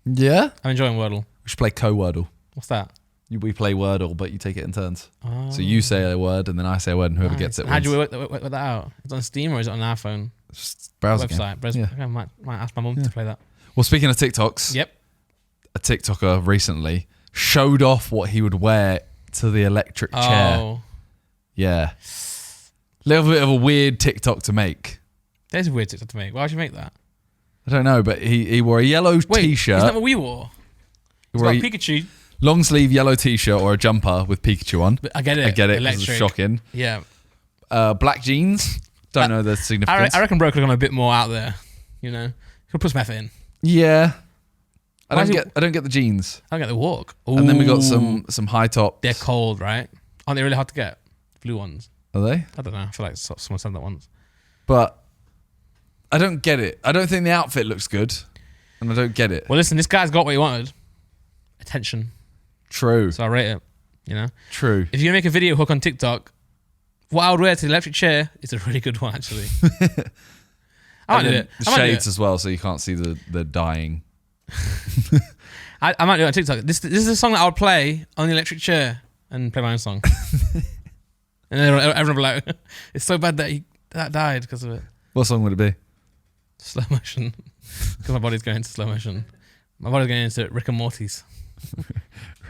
Speaker 2: Yeah?
Speaker 1: I'm enjoying Wordle.
Speaker 2: We should play co-Wordle.
Speaker 1: What's that?
Speaker 2: We play Wordle, but you take it in turns.
Speaker 1: Oh.
Speaker 2: So you say a word, and then I say a word, and whoever gets it
Speaker 1: How
Speaker 2: wins.
Speaker 1: do you work that out? Is it on Steam or is it on our phone?
Speaker 2: Just browse
Speaker 1: Website.
Speaker 2: Yeah.
Speaker 1: Okay, I might ask my mum to play that.
Speaker 2: Well, speaking of TikToks,
Speaker 1: Yep.
Speaker 2: a TikToker recently showed off what he would wear to the electric chair.
Speaker 1: Oh.
Speaker 2: Yeah. Little bit of a weird TikTok to make.
Speaker 1: There's a weird TikTok to make. Why would you make that?
Speaker 2: I don't know, but he wore a yellow t-shirt.
Speaker 1: Isn't that what we wore? It's got Pikachu.
Speaker 2: Long sleeve yellow t-shirt or a jumper with Pikachu on.
Speaker 1: I get it.
Speaker 2: Electric. It's shocking.
Speaker 1: Yeah.
Speaker 2: Black jeans. Don't know the significance.
Speaker 1: I reckon Bro could have gone a bit more out there. Could put some effort in.
Speaker 2: Yeah. I don't get the jeans.
Speaker 1: I don't get the walk.
Speaker 2: Ooh. And then we got some high tops.
Speaker 1: They're cold, right? Aren't they really hard to get? Blue ones.
Speaker 2: Are they?
Speaker 1: I don't know. I feel like someone said that once.
Speaker 2: But I don't get it. I don't think the outfit looks good. And I don't get it.
Speaker 1: Well, listen, this guy's got what he wanted. Attention.
Speaker 2: True.
Speaker 1: So I rate it.
Speaker 2: True.
Speaker 1: If you're going to make a video hook on TikTok, what I would wear to the electric chair is a really good one, actually. I might do it.
Speaker 2: The shades as well, so you can't see the dyeing.
Speaker 1: I might do it on TikTok. This is a song that I would play on the electric chair and play my own song. And then everyone will be like, it's so bad that died because of it.
Speaker 2: What song would it be?
Speaker 1: Slow motion. Because my body's going into slow motion. My body's going into Rick and Morty's.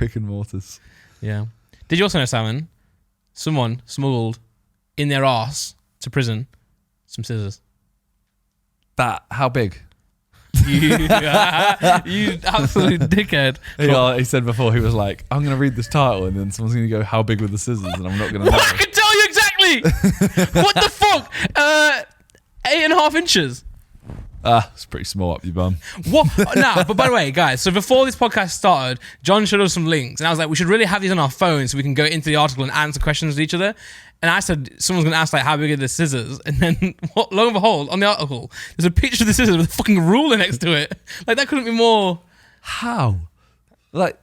Speaker 2: Rick and Mortis.
Speaker 1: Yeah. Did you also know, Simon, someone smuggled in their arse to prison some scissors?
Speaker 2: How big?
Speaker 1: You absolute dickhead.
Speaker 2: He said before, he was like, I'm going to read this title and then someone's going to go, how big were the scissors? And I'm not going to know.
Speaker 1: I can tell you exactly. What the fuck? 8.5 inches.
Speaker 2: It's pretty small up your bum.
Speaker 1: What? Nah, but by the way, guys, so before this podcast started, John showed us some links, and I was like, we should really have these on our phone so we can go into the article and answer questions to each other. And I said, someone's going to ask, like, how big are the scissors? And then, lo and behold, on the article, there's a picture of the scissors with a fucking ruler next to it. Like, that couldn't be more...
Speaker 2: How? Like,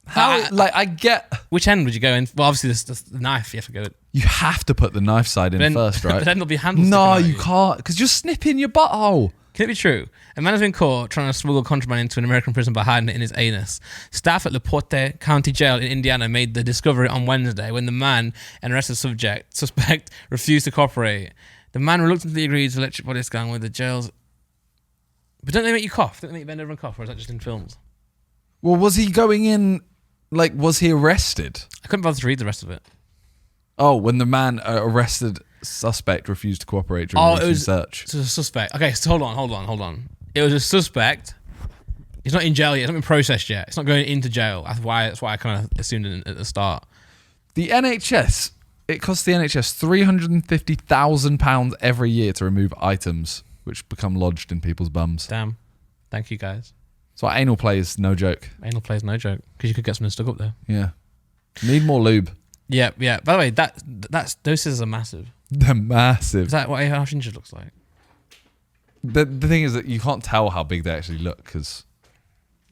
Speaker 2: how? I get...
Speaker 1: Which end would you go in? Well, obviously, the knife, you have to go...
Speaker 2: You have to put the knife side in first, right?
Speaker 1: But then there'll be handles.
Speaker 2: No, you can't, because you're snipping your butthole.
Speaker 1: Can it be true? A man has been caught trying to smuggle contraband into an American prison by hiding it in his anus. Staff at LaPorte County Jail in Indiana made the discovery on Wednesday when the man and arrested suspect refused to cooperate. The man reluctantly agreed to electric body scan with the jail's... But don't they make you cough? Don't they make you bend over and cough? Or is that just in films?
Speaker 2: Well, was he going in... Like, was he arrested?
Speaker 1: I couldn't bother to read the rest of it.
Speaker 2: Oh, when the man arrested suspect refused to cooperate during the search.
Speaker 1: It was a suspect. Okay, so hold on. It was a suspect. He's not in jail yet. It's not been processed yet. It's not going into jail. That's why I kind of assumed it at the start.
Speaker 2: The NHS, it costs the NHS £350,000 every year to remove items which become lodged in people's bums.
Speaker 1: Damn. Thank you, guys.
Speaker 2: So anal play is no joke.
Speaker 1: Anal play is no joke because you could get something stuck up there.
Speaker 2: Yeah. Need more lube.
Speaker 1: Yeah, yeah. By the way, that's those scissors are massive.
Speaker 2: They're massive.
Speaker 1: Is that what 8.5 inches looks like?
Speaker 2: The thing is that you can't tell how big they actually look because,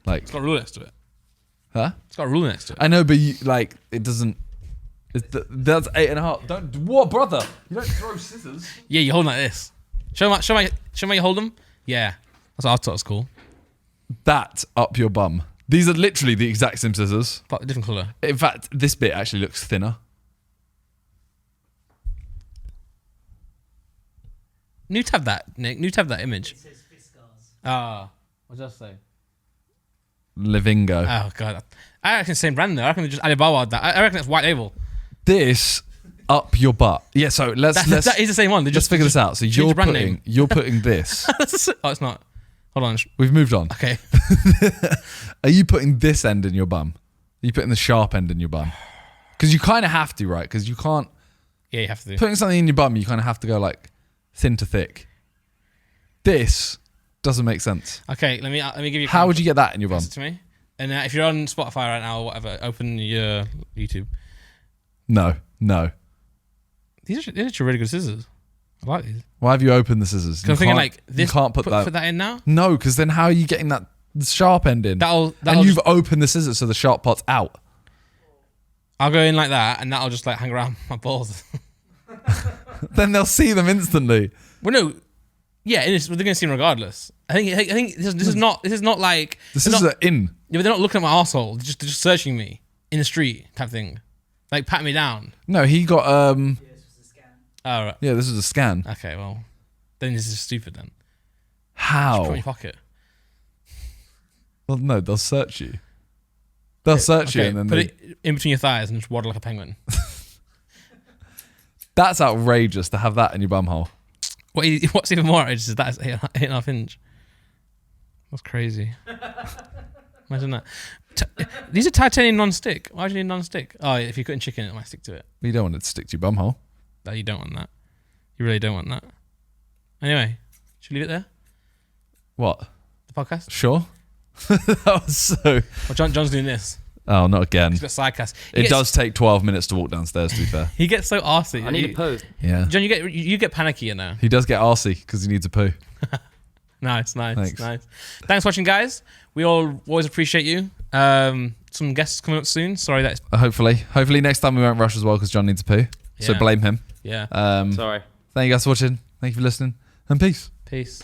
Speaker 2: like,
Speaker 1: It's got a rule next to it.
Speaker 2: huh?
Speaker 1: It's got a rule next to it.
Speaker 2: I know, but you, like, it doesn't. That's 8.5. Don't what, brother? You don't throw scissors.
Speaker 1: Yeah, you hold them like this. Show me how you hold them. Yeah, that's what I thought was cool.
Speaker 2: That up your bum. These are literally the exact same scissors.
Speaker 1: But a different color.
Speaker 2: In fact, this bit actually looks thinner.
Speaker 1: New tab that, Nick. New tab that image.
Speaker 4: It says Fiskars.
Speaker 1: Ah, what did I say?
Speaker 2: Livingo.
Speaker 1: Oh god, I reckon it's the same brand though. I reckon they just Alibaba that. I reckon it's white label.
Speaker 2: This up your butt. Yeah. So let's
Speaker 1: That is the same one. They
Speaker 2: let's
Speaker 1: just
Speaker 2: figure this out. So
Speaker 1: change
Speaker 2: you're
Speaker 1: the brand name.
Speaker 2: putting this.
Speaker 1: Oh, it's not. Hold on.
Speaker 2: We've moved on.
Speaker 1: Okay.
Speaker 2: Are you putting this end in your bum? Are you putting the sharp end in your bum? Because you kind of have to, right? Because you can't.
Speaker 1: Yeah, you have to do.
Speaker 2: Putting something in your bum, you kind of have to go like thin to thick. This doesn't make sense.
Speaker 1: Okay, let me give you.
Speaker 2: How would you get that in your bum?
Speaker 1: Listen to me. And if you're on Spotify right now or whatever, open your YouTube.
Speaker 2: No.
Speaker 1: These are really good scissors. I like these.
Speaker 2: Why have you opened the scissors?
Speaker 1: Because I'm thinking like this.
Speaker 2: You can't put that.
Speaker 1: Put that in now.
Speaker 2: No, because then how are you getting that sharp end in?
Speaker 1: That'll
Speaker 2: and you've
Speaker 1: just,
Speaker 2: opened the scissors so the sharp part's out.
Speaker 1: I'll go in like that, and that'll just like hang around my balls.
Speaker 2: Then they'll see them instantly.
Speaker 1: Well, no. Yeah, they're gonna see them regardless. I think this is not like
Speaker 2: The scissors are in.
Speaker 1: Yeah, but they're not looking at my arsehole. They're just searching me in the street type thing, like pat me down.
Speaker 2: No, he got
Speaker 4: Yeah, this was a scan.
Speaker 1: Oh right.
Speaker 2: Yeah, this is a scan.
Speaker 1: Okay, well, then this is stupid. Then just put it in
Speaker 2: How?
Speaker 1: your pocket.
Speaker 2: Well, no, they'll search you. They'll search you and then
Speaker 1: put it in between your thighs and just waddle like a penguin.
Speaker 2: That's outrageous to have that in your bumhole.
Speaker 1: What's even more outrageous is that's 8.5 inch. That's crazy. Imagine that. These are titanium non-stick. Why do you need non-stick? Oh, if you're cutting chicken, it might stick to it.
Speaker 2: You don't want it to stick to your bumhole.
Speaker 1: No, you don't want that. You really don't want that. Anyway, should we leave it there?
Speaker 2: What?
Speaker 1: The podcast?
Speaker 2: Sure. That was so.
Speaker 1: Well, John's doing this.
Speaker 2: Oh, not again.
Speaker 1: He's got sidecast.
Speaker 2: It does take 12 minutes to walk downstairs, to be fair.
Speaker 1: He gets so arsey.
Speaker 3: I need a poo.
Speaker 2: Yeah.
Speaker 1: John, you get panicky now.
Speaker 2: He does get arsey because he needs a poo.
Speaker 1: Nice.
Speaker 2: Thanks.
Speaker 1: Thanks for watching, guys. We all always appreciate you. Some guests coming up soon. Sorry that's
Speaker 2: Hopefully next time we won't rush as well because John needs a poo. So
Speaker 1: Yeah.
Speaker 2: blame him.
Speaker 1: yeah.
Speaker 3: Sorry.
Speaker 2: Thank you guys for watching. Thank you for listening. And peace.
Speaker 1: Peace.